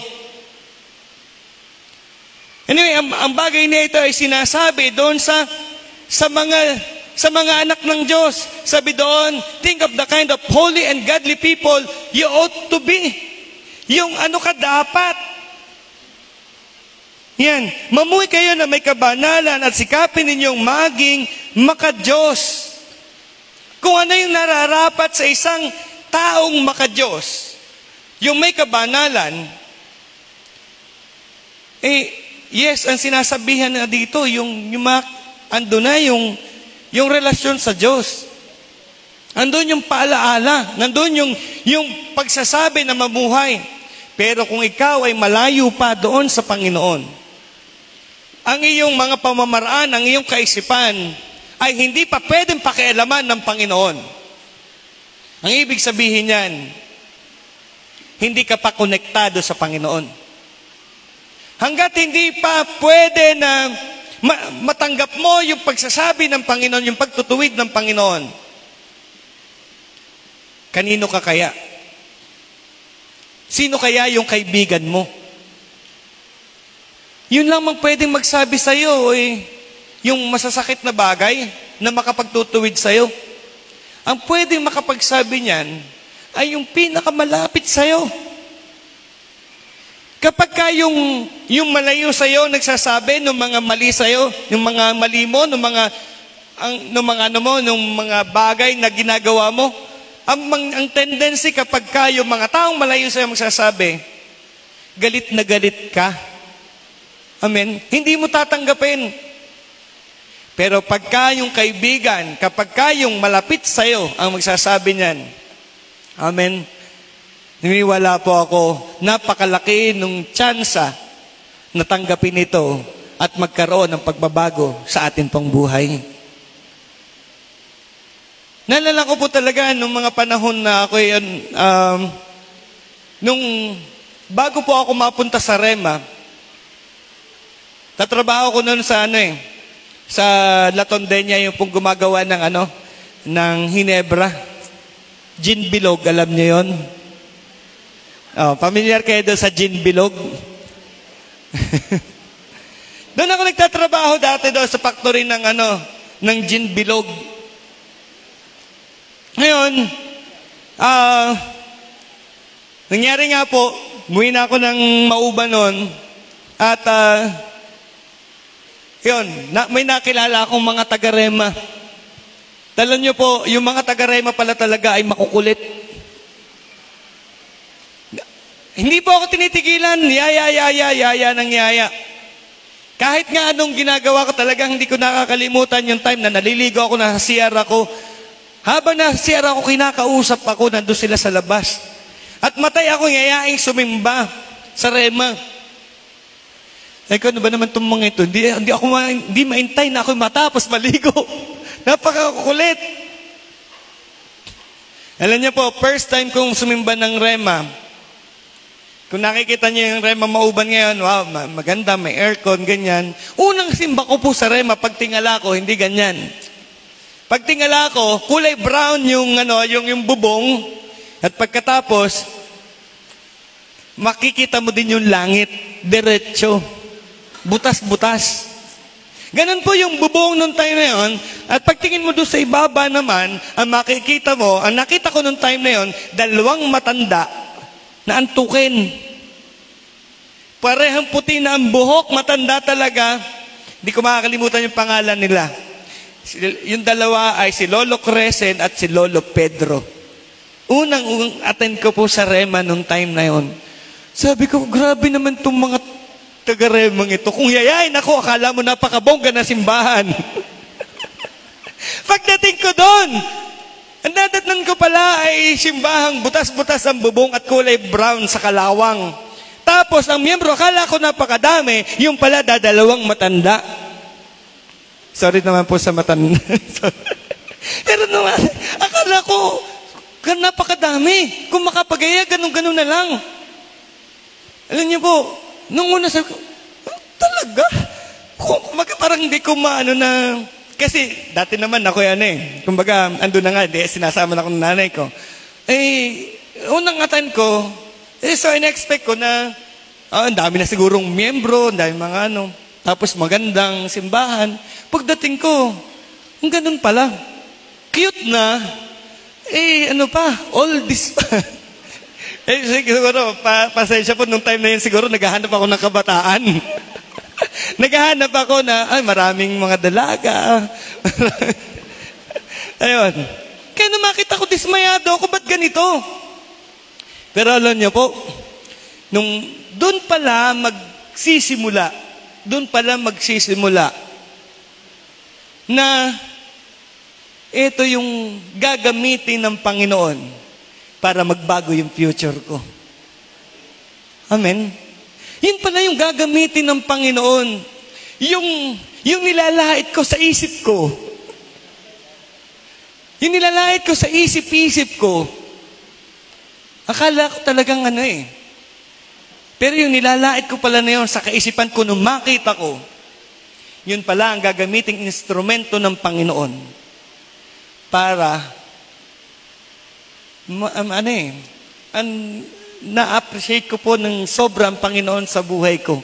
Anyway, ang bagay na ito ay sinasabi doon sa mga anak ng Diyos. Sabi doon, think of the kind of holy and godly people you ought to be. Yung ano ka dapat. Yan, mamuhay kayo na may kabanalan at sikapin ninyong maging maka-Diyos. Kung ano yung nararapat sa isang taong maka-Diyos, yung may kabanalan, yes, ang sinasabihan na dito, ando na yung yung relasyon sa Diyos. Nandun yung paalaala, nandun yung pagsasabi na mamuhay. Pero kung ikaw ay malayo pa doon sa Panginoon, ang iyong mga pamamaraan, ang iyong kaisipan, ay hindi pa pwedeng pakialaman ng Panginoon. Ang ibig sabihin niyan, hindi ka pa konektado sa Panginoon. Hanggat hindi pa pwede na matanggap mo yung pagsasabi ng Panginoon, yung pagtutuwid ng Panginoon, kanino ka kaya? Sino kaya yung kaibigan mo? Yun lamang pwedeng magsabi sa'yo, yung masasakit na bagay na makapagtutuwid sa'yo. Ang pwedeng makapagsabi niyan ay yung pinakamalapit sa'yo. Kapag ka yung malayo sa'yo nagsasabi ng mga mali sa'yo, yung mga mali mo, ng mga bagay na ginagawa mo, ang tendency kapag ka yung mga taong malayo sa'yo magsasabi, galit na galit ka. Amen? Hindi mo tatanggapin. Pero pagka yung kaibigan, kapag ka yung malapit sa'yo ang magsasabi niyan, amen, niniwala po ako, napakalaki nung tsansa na tanggapin ito at magkaroon ng pagbabago sa atin pong buhay. Naalala ko po talaga nung mga panahon na ako nung bago po ako mapunta sa Rema, tatrabaho ko noon sa sa La Tondena, yung pong gumagawa ng Hinebra. Gin bilog, alam niyo yun? Familiar kayo doon sa gin bilog? Doon ako nagtatrabaho dati doon sa factory ng gin bilog. Ngayon, nangyari nga po, umuwi na ako ng Mauban noon, at may nakilala akong mga taga-Rema. Talan niyo po, yung mga taga-Rema pala talaga ay makukulit. Hindi po ako tinitigilan, yaya ng yaya. Kahit nga anong ginagawa ko, talagang hindi ko nakakalimutan yung time na naliligo ako, nasa CR ako. Habang nasa CR ako, kinakausap ako, nandun sila sa labas. At matay ako yayaing sumimba sa Rema. Ano ba naman itong mga ito? Hindi maintay na ako matapos maligo. Napakakulit. Alam niyo po, first time kong sumimba ng Rema, kung nakikita niyo yung Rema Mauban ngayon, wow, maganda, may aircon, ganyan. Unang simba ko po sa Rema, pagtingala ko, hindi ganyan. Pagtingala ko, kulay brown yung bubong, at pagkatapos, makikita mo din yung langit, diretso. Butas-butas. Ganun po yung bubong nung time na yun. At pagtingin mo doon sa ibaba naman, ang makikita mo, ang nakita ko nung time na yun, 2 matanda na antukin. Parehang puti na ang buhok, matanda talaga. Hindi ko makakalimutan yung pangalan nila. Yung dalawa ay si Lolo Crescent at si Lolo Pedro. Unang attend ko po sa Rema nung time na yun. Sabi ko, grabe naman itong mga taga-Remang ito. Kung yayain ako, akala mo napakabongga na simbahan. Pagdating ko doon, ang dadatnan ko pala ay simbahang butas-butas ang bubong at kulay brown sa kalawang. Tapos, ang miyembro, akala ko napakadami, yung pala 2 matanda. Sorry naman po sa matanda. Pero naman, akala ko, napakadami. Kung makapagaya, ganun-ganun na lang. Alam niyo po, nung una sabi ko, talaga? Parang hindi ko maano na, kasi dati naman ako kumbaga, ando na nga, sinasama na ako ng nanay ko. Unang atan ko, so in-expect ko na, ang dami na sigurong miyembro, ang dami mga tapos magandang simbahan. Pagdating ko, ang ganun pala. Cute na, all this pa. Siguro, pasensya po, nung time na yun, siguro, naghahanap ako ng kabataan. Naghahanap ako na, maraming mga dalaga. Ayun. Kaya nung makita ko, dismayado ako, ba't ganito? Pero alam niyo po, doon pala magsisimula na ito yung gagamitin ng Panginoon para magbago yung future ko. Amen? Yun pala yung gagamitin ng Panginoon. Yung nilalait ko sa isip ko. Yung nilalait ko sa isip-isip ko. Akala ko talagang Pero yung nilalait ko pala na yun sa kaisipan ko nung makita ko, yun pala ang gagamiting instrumento ng Panginoon para na-appreciate ko po ng sobrang Panginoon sa buhay ko.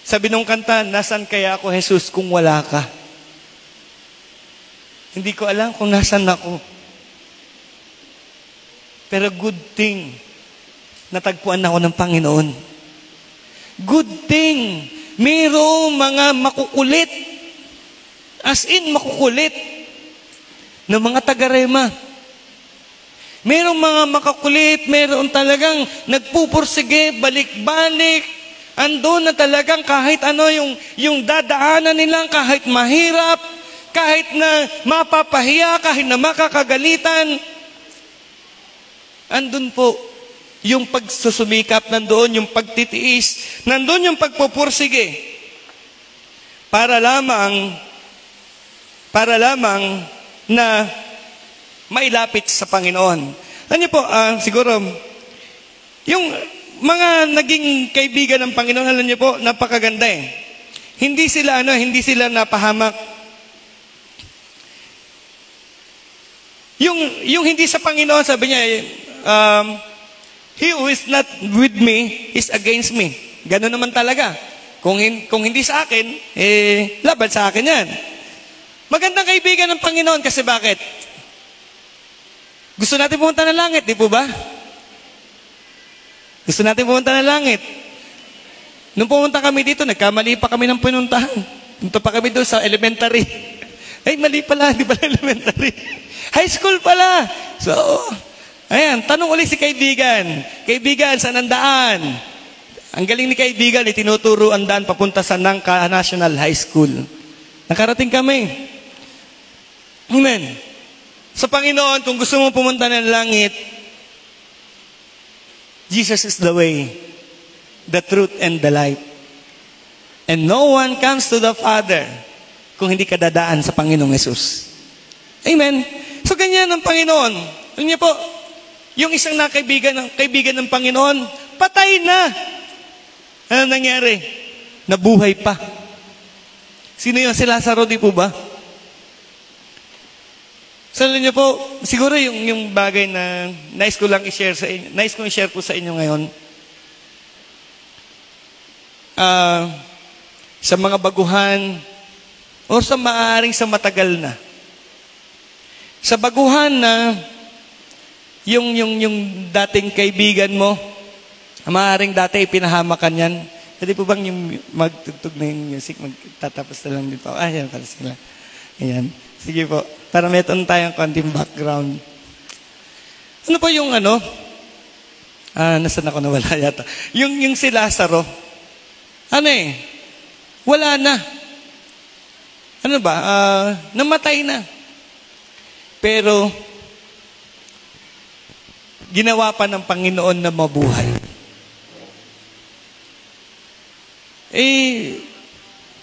Sabi nung kanta, nasan kaya ako, Jesus, kung wala ka? Hindi ko alam kung nasan ako. Pero good thing, natagpuan ako ng Panginoon. Good thing, mayroong mga makukulit, as in makukulit, ng mga taga-Rema. Mayroong mga makakulit, mayroong talagang nagpupursige, balik-balik, andun na talagang kahit ano yung dadaanan nilang, kahit mahirap, kahit na mapapahiya, kahit na makakagalitan, andun po yung pagsusumikap, nandoon yung pagtitiis, nandoon yung pagpupursige, para lamang na mailapit sa Panginoon. Alam niyo po, siguro, yung mga naging kaibigan ng Panginoon, alam niyo po, napakaganda Hindi sila napahamak. Yung hindi sa Panginoon, sabi niya, he who is not with me is against me. Ganun naman talaga. Kung hindi sa akin, laban sa akin yan. Magandang kaibigan ng Panginoon kasi bakit? Gusto natin pumunta ng langit, di po ba? Gusto natin pumunta ng langit. Nung pumunta kami dito, nagkamali pa kami ng pinuntahan. Punta pa kami doon sa elementary. Ay, mali pala, di pala elementary. High school pala. So, ayan, tanong ulit si kaibigan. Kaibigan, saan ang daan? Ang galing ni kaibigan, tinuturo ang daan papunta sa Nangka National High School. Nakarating kami. Amen. Sa Panginoon, kung gusto mo pumunta ng langit, Jesus is the way, the truth, and the life. And no one comes to the Father kung hindi ka dadaan sa Panginoong Yesus. Amen. So, ganyan ang Panginoon. Alam niyo po, yung isang kaibigan ng Panginoon, patay na. Ano nangyari? Nabuhay pa. Sino yun? Si Lazaro, di po ba? So, alam niyo po, siguro yung bagay na nais ko lang i-share sa inyo, nais ko i-share po sa inyo ngayon, sa mga baguhan, o sa maaaring sa matagal na. Sa baguhan na, yung dating kaibigan mo, maaaring dati ipinahamakan yan. Pwede po bang yung magtugtog na yung music, magtatapos na lang dito? Yan pala sila. Ayan. Sige po. Para meron tayong konting background. Ano po yung nasaan ako nawala yata? Yung si Lazaro. Wala na. Ano ba? Namatay na. Pero, ginawa pa ng Panginoon na mabuhay.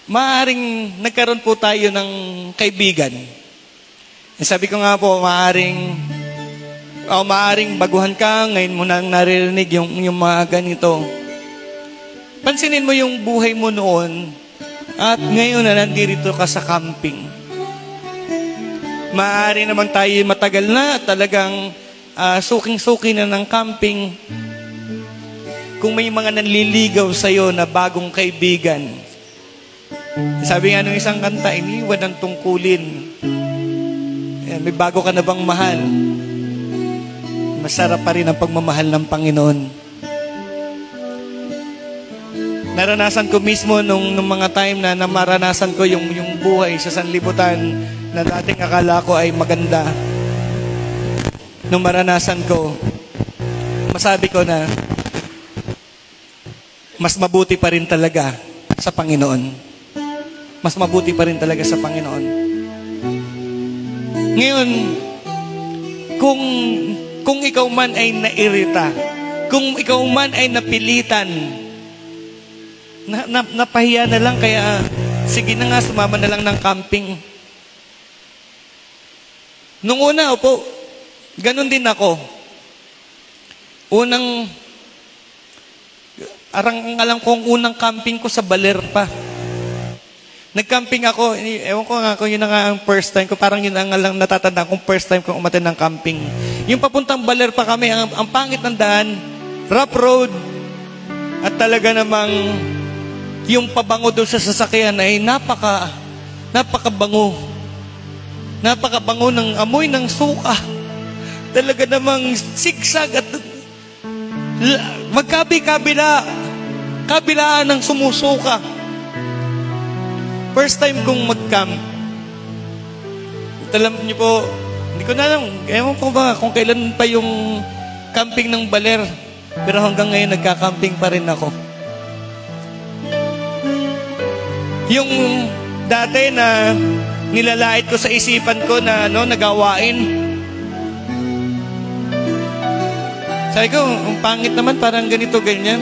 Maaring nagkaroon po tayo ng kaibigan. Sabi ko nga po, maaring baguhan ka, ngayon mo nang naririnig yung mga ganito. Pansinin mo yung buhay mo noon, at ngayon na nandito ka sa camping. Maaari naman tayo matagal na at talagang suking-suki na ng camping. Kung may mga nanliligaw sa'yo na bagong kaibigan, sabi nga nung isang kanta, iniwan ng tungkulin. Ayan, may bago ka na bang mahal? Masarap pa rin ang pagmamahal ng Panginoon. Naranasan ko mismo nung mga time na maranasan ko yung buhay sa sanlibutan na dating akala ko ay maganda. Nung maranasan ko, masabi ko na mas mabuti pa rin talaga sa Panginoon. Mas mabuti pa rin talaga sa Panginoon. Ngayon, kung ikaw man ay nairita, kung ikaw man ay napilitan, napahiya na lang, kaya sige na nga, sumama na lang ng camping. Nung una, opo, ganun din ako. Alam kong unang camping ko sa Baler pa. Nag-camping ako, ewan ko nga kung yun na nga ang first time ko, parang yun ang lang natatandaan kong first time kong umattend ng camping. Yung papuntang Baler pa kami, ang pangit ng daan, rough road, at talaga namang yung pabango doon sa sasakyan ay napakabango. Napakabango ng amoy ng suka. Talaga namang sigsag at kabilaan ng sumusuka. First time kong mag-camp. Alam niyo po, hindi ko na alam, ewan ko ba kung kailan pa yung camping ng Baler. Pero hanggang ngayon nagka-camping pa rin ako. Yung dati na nilalait ko sa isipan ko na nagawain. Sabi ko, ang pangit naman, parang ganito, ganyan.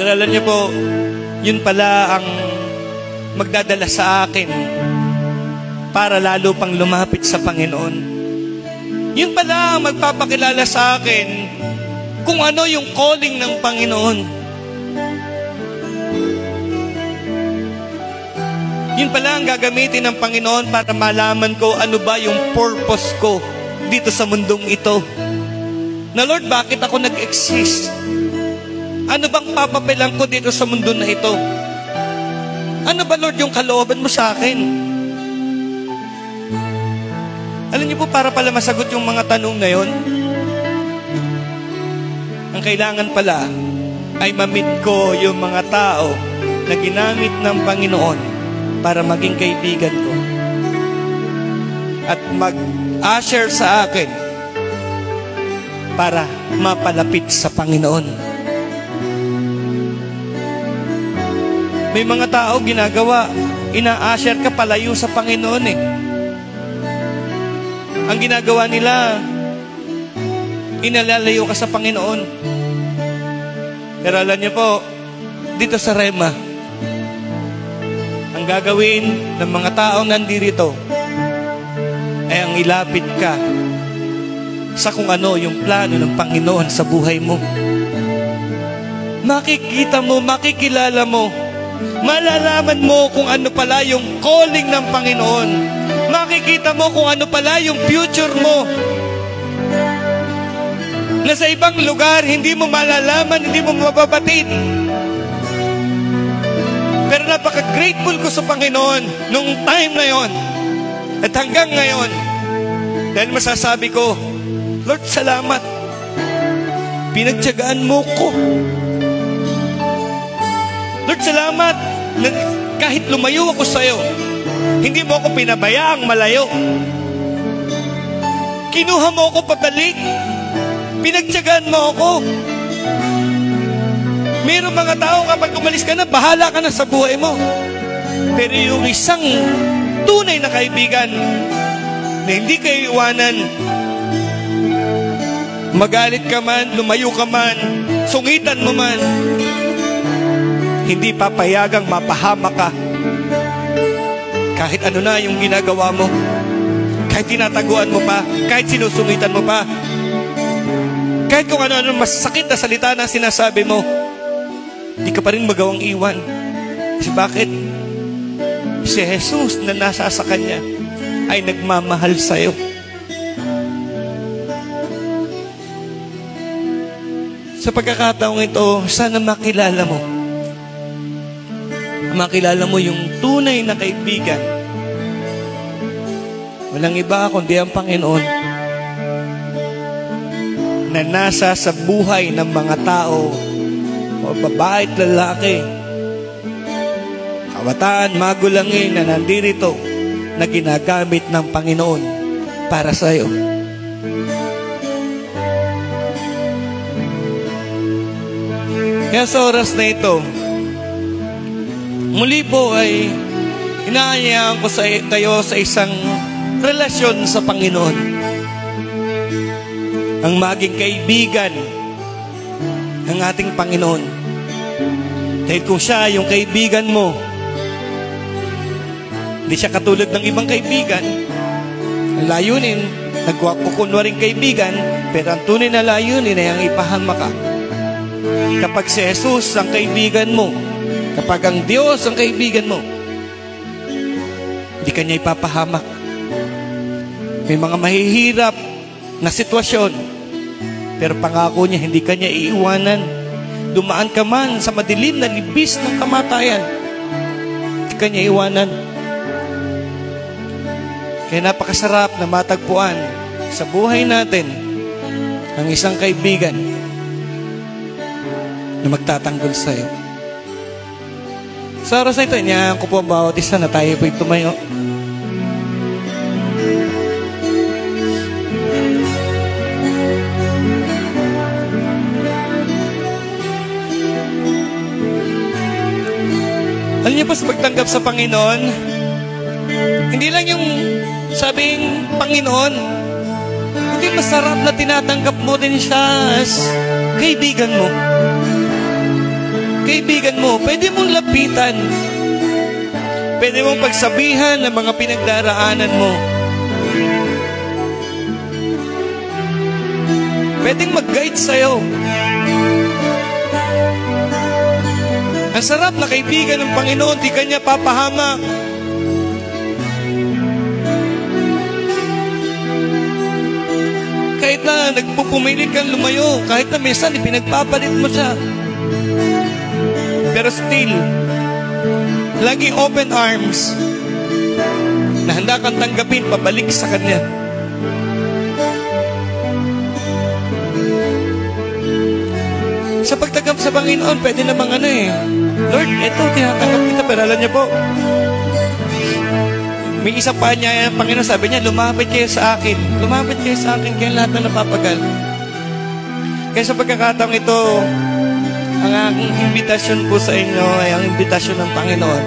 Kalala niyo po, yun pala ang magdadala sa akin para lalo pang lumapit sa Panginoon. Yun pala ang magpapakilala sa akin kung ano yung calling ng Panginoon. Yun pala ang gagamitin ng Panginoon para malaman ko ano ba yung purpose ko dito sa mundong ito. Na Lord, bakit ako nag-exist? Ano bang papapilang ko dito sa mundo na ito? Ano ba, Lord, yung kalooban mo sa akin? Alam niyo po, para pala masagot yung mga tanong na yon, ang kailangan pala ay ma-meet ko yung mga tao na ginamit ng Panginoon para maging kaibigan ko. At mag-usher sa akin para mapalapit sa Panginoon. May mga tao ginagawa, ina-usher ka palayo sa Panginoon eh. Ang ginagawa nila, inalalayo ka sa Panginoon. Pero alam niyo po, dito sa Rema, ang gagawin ng mga taong nandirito ay ang ilapit ka sa kung ano yung plano ng Panginoon sa buhay mo. Makikita mo, makikilala mo, malalaman mo kung ano pala yung calling ng Panginoon. Makikita mo kung ano pala yung future mo. Na sa ibang lugar, hindi mo malalaman, hindi mo mababatid. Pero napaka-grateful ko sa Panginoon nung time na yon at hanggang ngayon. Dahil masasabi ko, Lord, salamat. Pinagtiyagaan mo ko. Lord, salamat na kahit lumayo ako sa'yo, hindi mo ako pinabayaang malayo. Kinuha mo ako pabalik. Pinagtiyagaan mo ako. Mayroong mga tao kapag umalis ka na, bahala ka na sa buhay mo. Pero yung isang tunay na kaibigan na hindi kayo iwanan, magalit ka man, lumayo ka man, sungitan mo man, hindi papayagang mapahama ka. Kahit ano na yung ginagawa mo, kahit tinataguan mo pa, kahit sinusungitan mo pa, kahit kung ano-ano masakit na salita na sinasabi mo, hindi ka pa rin magawang iwan. Kasi bakit? Si Jesus na nasa sa Kanya ay nagmamahal sa'yo. Sa pagkakataong ito, sana makilala mo. Makilala mo yung tunay na kaibigan. Walang iba kundi ang Panginoon na nasa sa buhay ng mga tao, o babae at lalaki, kabataan, magulangin na nandirito na ginagamit ng Panginoon para sa iyo. Kaya sa oras na ito, muli po ay inaanyayahan ko kayo sa isang relasyon sa Panginoon. Ang maging kaibigan ng ating Panginoon. Dahil kung siya yung kaibigan mo, hindi siya katulad ng ibang kaibigan. Ang layunin, nagkukunwaring kaibigan, pero ang tunay na layunin ay ang ipahama ka. Kapag si Jesus ang kaibigan mo, kapag ang Diyos ang kaibigan mo, hindi kanya ipapahamak. May mga mahihirap na sitwasyon, pero pangako niya, hindi kanya iiwanan. Dumaan ka man sa madilim na libis ng kamatayan, hindi kanya iiwanan. Kaya napakasarap na matagpuan sa buhay natin ang isang kaibigan na magtatanggol sa iyo. Sa oras na ito, inayaan ko po ang bawat isa na tayo po'y tumayo. Alam niyo po, sa pagtanggap sa Panginoon, hindi lang yung sabing Panginoon, hindi masarap na tinatanggap mo din siya as kaibigan mo. Kaibigan mo, pwede mong lapitan. Pwede mong pagsabihan ng mga pinagdaraanan mo. Pwedeng mag-guide sa'yo. Ang sarap na kaibigan ng Panginoon, di kanya papahamak. Kahit na nagpupumilit kang lumayo, kahit na minsan ipinagpapalit mo siya, pero still, laging open arms na handa kang tanggapin pabalik sa Kanya. Sa pagtanggap sa Panginoon, pwede namang Lord, eto, tinatanggap kita, pero alam niyo po, may isa pa niya, ang Panginoon, sabi niya, lumapit kayo sa akin. Lumapit kayo sa akin, kaya lahat na napapagal. Kaya sa pagkakataong ito, ang aking imbitasyon po sa inyo ay ang imbitasyon ng Panginoon.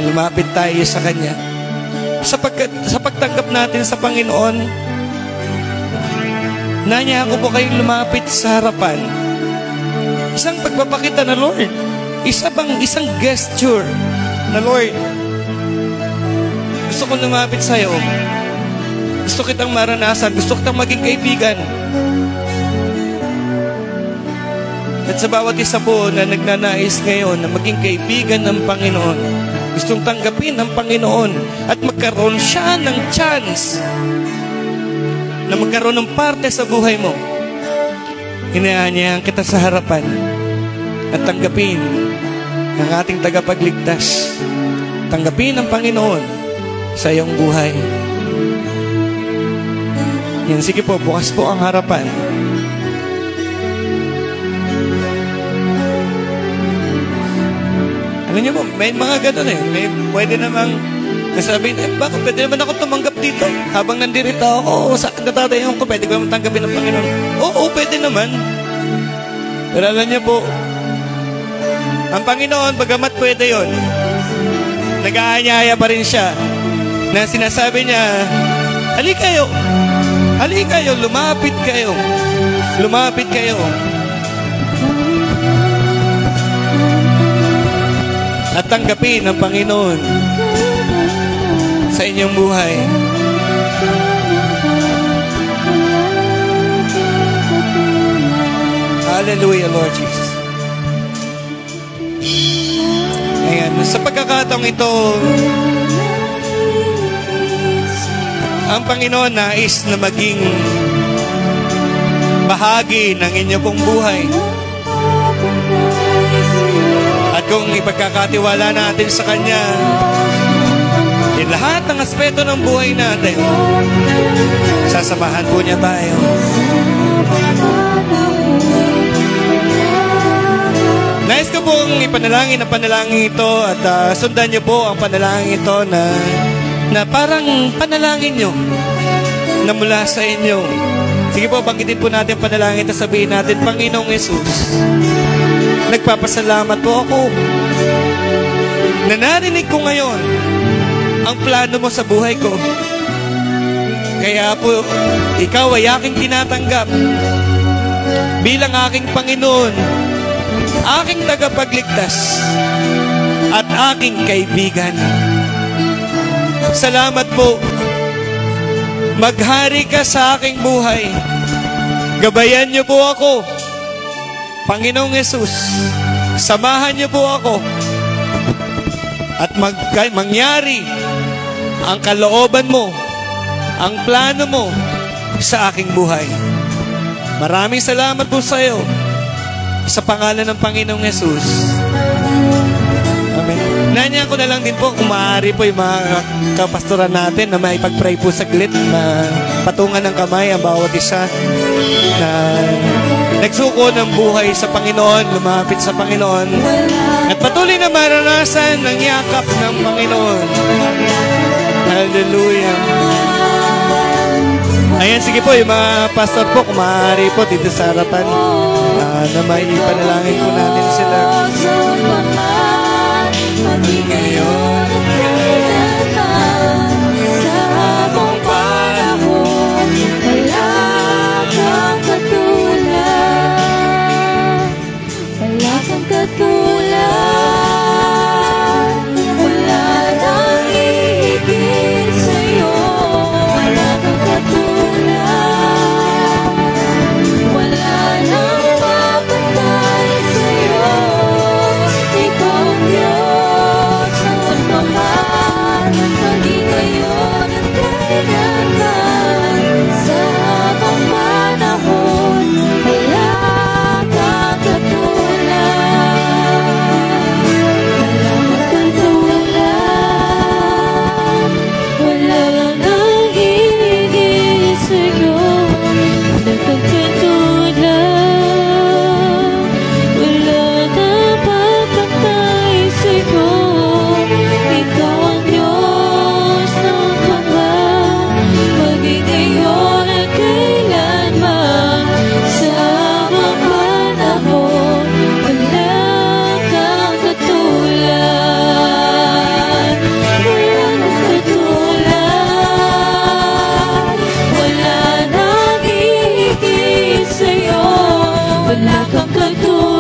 Lumapit tayo sa Kanya. Sa pagtanggap natin sa Panginoon, nanya ko po kayong lumapit sa harapan. Isang pagpapakita na, Lord, isang gesture na, Lord, gusto ko lumapit sa iyo. Gusto kitang maranasan. Gusto kitang maging kaibigan. At sa bawat isa po na nagnanais ngayon na maging kaibigan ng Panginoon, gustong tanggapin ng Panginoon at magkaroon siya ng chance na magkaroon ng parte sa buhay mo, inaanyahan kita sa harapan at tanggapin ang ating tagapagligtas. Tanggapin ang Panginoon sa iyong buhay. Yan, sige po, bukas po ang harapan. Alam niyo po, may mga gano'n May pwede namang nasabihin, bakit pwede naman ako tumanggap dito? Habang nandirito ako, sakit na tatayon ko, pwede ko naman tanggapin ng Panginoon. Oo, pwede naman. Pero alam niyo po, ang Panginoon, bagamat pwede yon, nag-aanyaya pa rin siya na sinasabi niya, halika kayo, lumapit kayo. Lumapit kayo. At tanggapin ng Panginoon sa inyong buhay. Hallelujah, Lord Jesus. Ayan, sa pagkakataong ito, ang Panginoon nais na maging bahagi ng inyong pong buhay. At kung ipagkakatiwala natin sa Kanya, in lahat ng aspeto ng buhay natin, sasamahan po niya tayo. Nais ko pong ipanalangin ang panalangin ito at sundan niyo po ang panalangin ito na parang panalangin niyo na mula sa inyo. Sige po, banggitin po natin panalangin at sabihin natin, Panginoong Jesus, nagpapasalamat po ako na narinig ko ngayon ang plano mo sa buhay ko. Kaya po, ikaw ay aking tinatanggap bilang aking Panginoon, aking tagapagligtas, at aking kaibigan. Salamat po. Maghari ka sa aking buhay. Gabayan niyo po ako, Panginoong Yesus. Samahan niyo po ako at mangyari ang kalooban mo, ang plano mo sa aking buhay. Maraming salamat po sa iyo sa pangalan ng Panginoong Yesus. Amen. Nandiyan ko na lang din po kung maaari po yung mga kapastoran natin na may pag-pray po saglit, patungan ng kamay ang bawat isa na nagsuko ng buhay sa Panginoon, lumapit sa Panginoon, at patuloy na maranasan ng yakap ng Panginoon. Hallelujah. Ayan, sige po, yung mga pastor po, kung maaari po dito sa harapan, na may ipanalangin po natin sila. Ngayon, sa habang panahon, wala kang katulad. Wala kang katulad. Wala nang hihigit sa'yo. Wala kang katulad. Wala nang mapatay sa'yo. Ikaw ang Diyos, noon pa man, maging ngayon at kailanman. Sa habang panahon, wala kang katulad. Wala kang katulad. Wala nang hihigit sa'yo. Wala kang katulad. Wala nang papatay sa'yo. Ikaw ang Diyos ng Ama, maging ngayon at kailanman. Sa habang panahon, wala kang katulad. Wala kang katulad. Wala nang hihigit sa'yo. Wala kang katulad.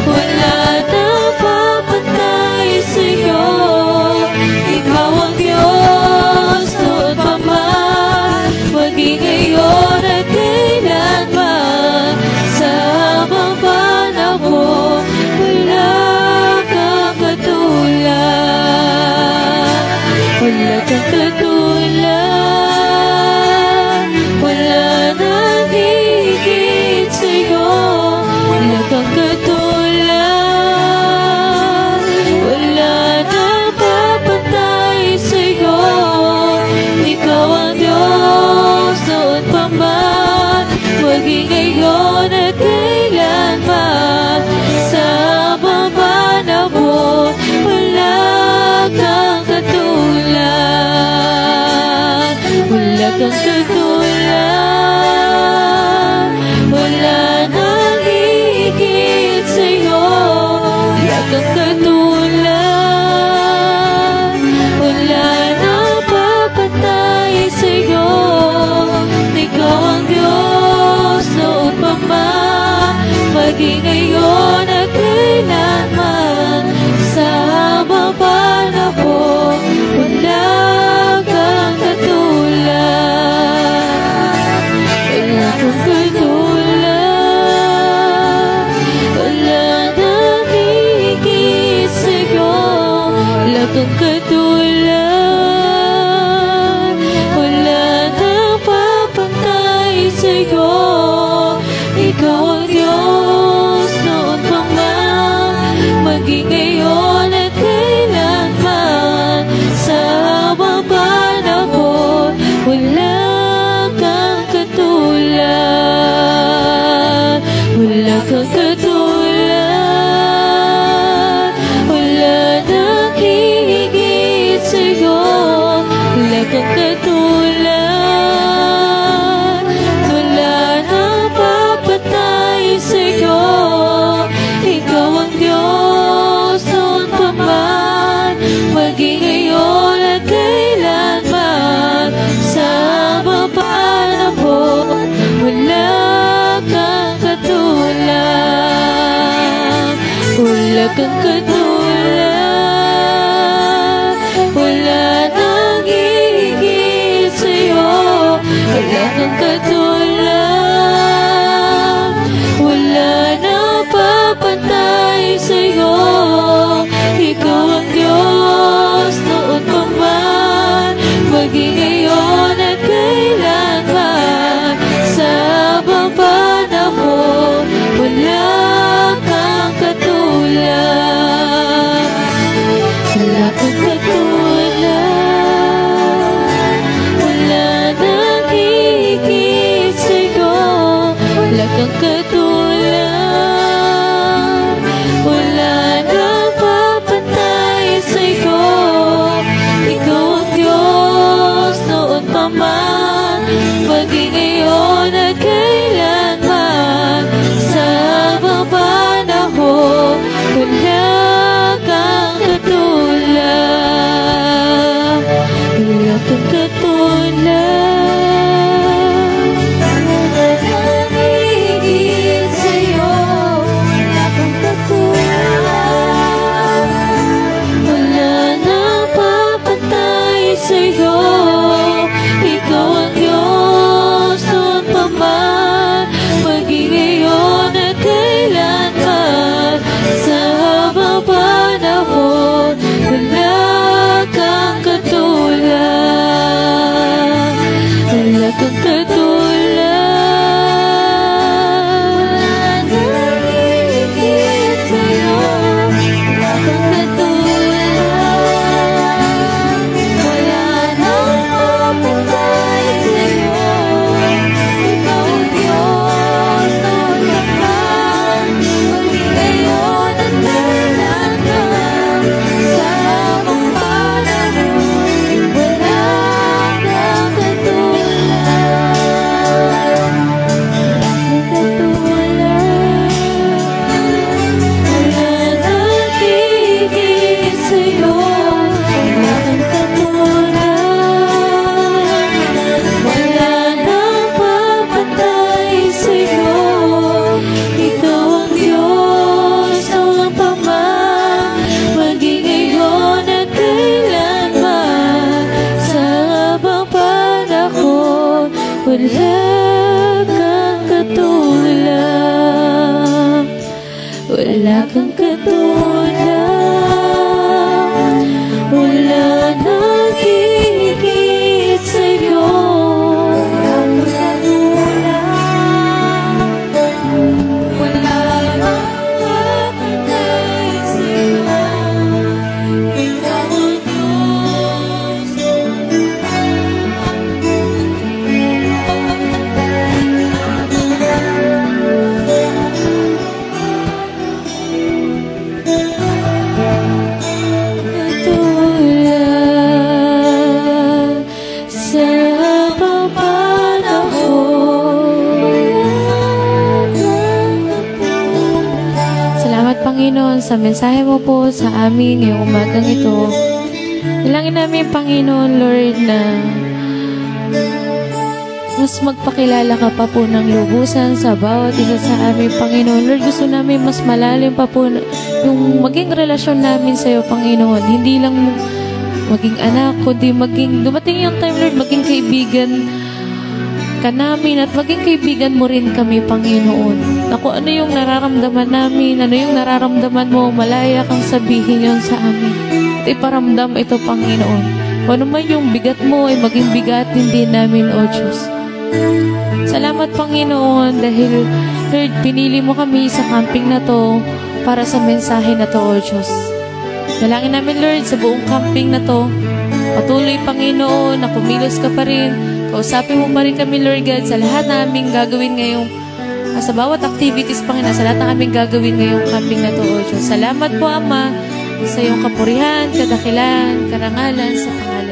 Wala nang papatay sa'yo. Ikaw ang Diyos, noon pa man, maging ngayon at kailanman. Sa habang panahon, wala kang katulad. Wala kang katulad. Wala nang higit sa'yo. Wala kang katulad. Wala nang papatay sa'yo. Ikaw ang Diyos, noon pa man, maging ngayon at kailanman. Sa habang panahon, wala kang katulad. Wala kang katulad. Wala nang higit sa'yo. Wala kang katulad. Wala nang papatay sa'yo. Ikaw ang Diyos, noon pa man, maging ngayon at kailanman. Sa habang panahon, wala kang katulad. Wala kang katulad. Wala nang higit wala kang katulad, wala na papantay sa'yo. Ikaw ang Diyos noon pa man, maging ngayon at kailanman. Sa bang panahon, wala kang katulad, wala kang katulad, wala nang higit sa'yo. Wala kang katulad, wala nang papantay sa'yo. Ikaw ang Diyos noon pa man, maging ngayon at kailanman. Sa bang panahon, wala kang katulad, wala kang katulad, wala nang higit sa'yo. Wala kang katulad, wala nang papantay sa'yo. Ikaw ang Diyos noon pa man, maging ngayon at kailanman. Sa habang panahon, wala kang katulad, wala kang katulad, wala nang higit sa'yo. Wala kang katulad, wala nang papantay sa'yo. Ikaw ang Diyos noon pa man, maging ngayon at kailanman. Sa habang panahon, wala kang katulad, wala nang higit sa'yo. Wala kang katulad, wala nang papantay sa'yo. Ikaw ang Diyos noon pa man, maging ngayon at kailanman. Sa habang panahon, wala kang katulad, wala kang katulad, wala nang higit sa'yo. Wala kang katulad, wala nang papantay sa'yo. Ikaw ang Diyos. Katulad sa habang panahon. Salamat Panginoon sa mensahe mo po sa amin ngayong umagang ito. Dalangin namin Panginoon Lord na mas magpakilala ka pa po ng lubusan sa bawat isa sa amin, Panginoon. Lord, gusto namin mas malalim pa po yung maging relasyon namin sa iyo, Panginoon. Hindi lang maging anak, kundi maging, dumating yung time, Lord, maging kaibigan ka namin at maging kaibigan mo rin kami, Panginoon. Na kung ano yung nararamdaman namin, ano yung nararamdaman mo, malaya kang sabihin yon sa amin. At iparamdam ito, Panginoon. Kung ano man yung bigat mo, ay maging bigatin din namin, O Diyos. Salamat, Panginoon, dahil, Lord, pinili mo kami sa camping na to para sa mensahe na to, O Diyos. Dalangin namin, Lord, sa buong camping na to, patuloy, Panginoon, na kumilos ka pa rin. Kausapin mo pa rin kami, Lord God, sa lahat na aming gagawin ngayong, sa bawat activities, Panginoon, sa lahat na aming gagawin ngayong camping na to, O Diyos. Salamat po, Ama, sa iyong kapurihan, kadakilan, karangalan, sa pangalan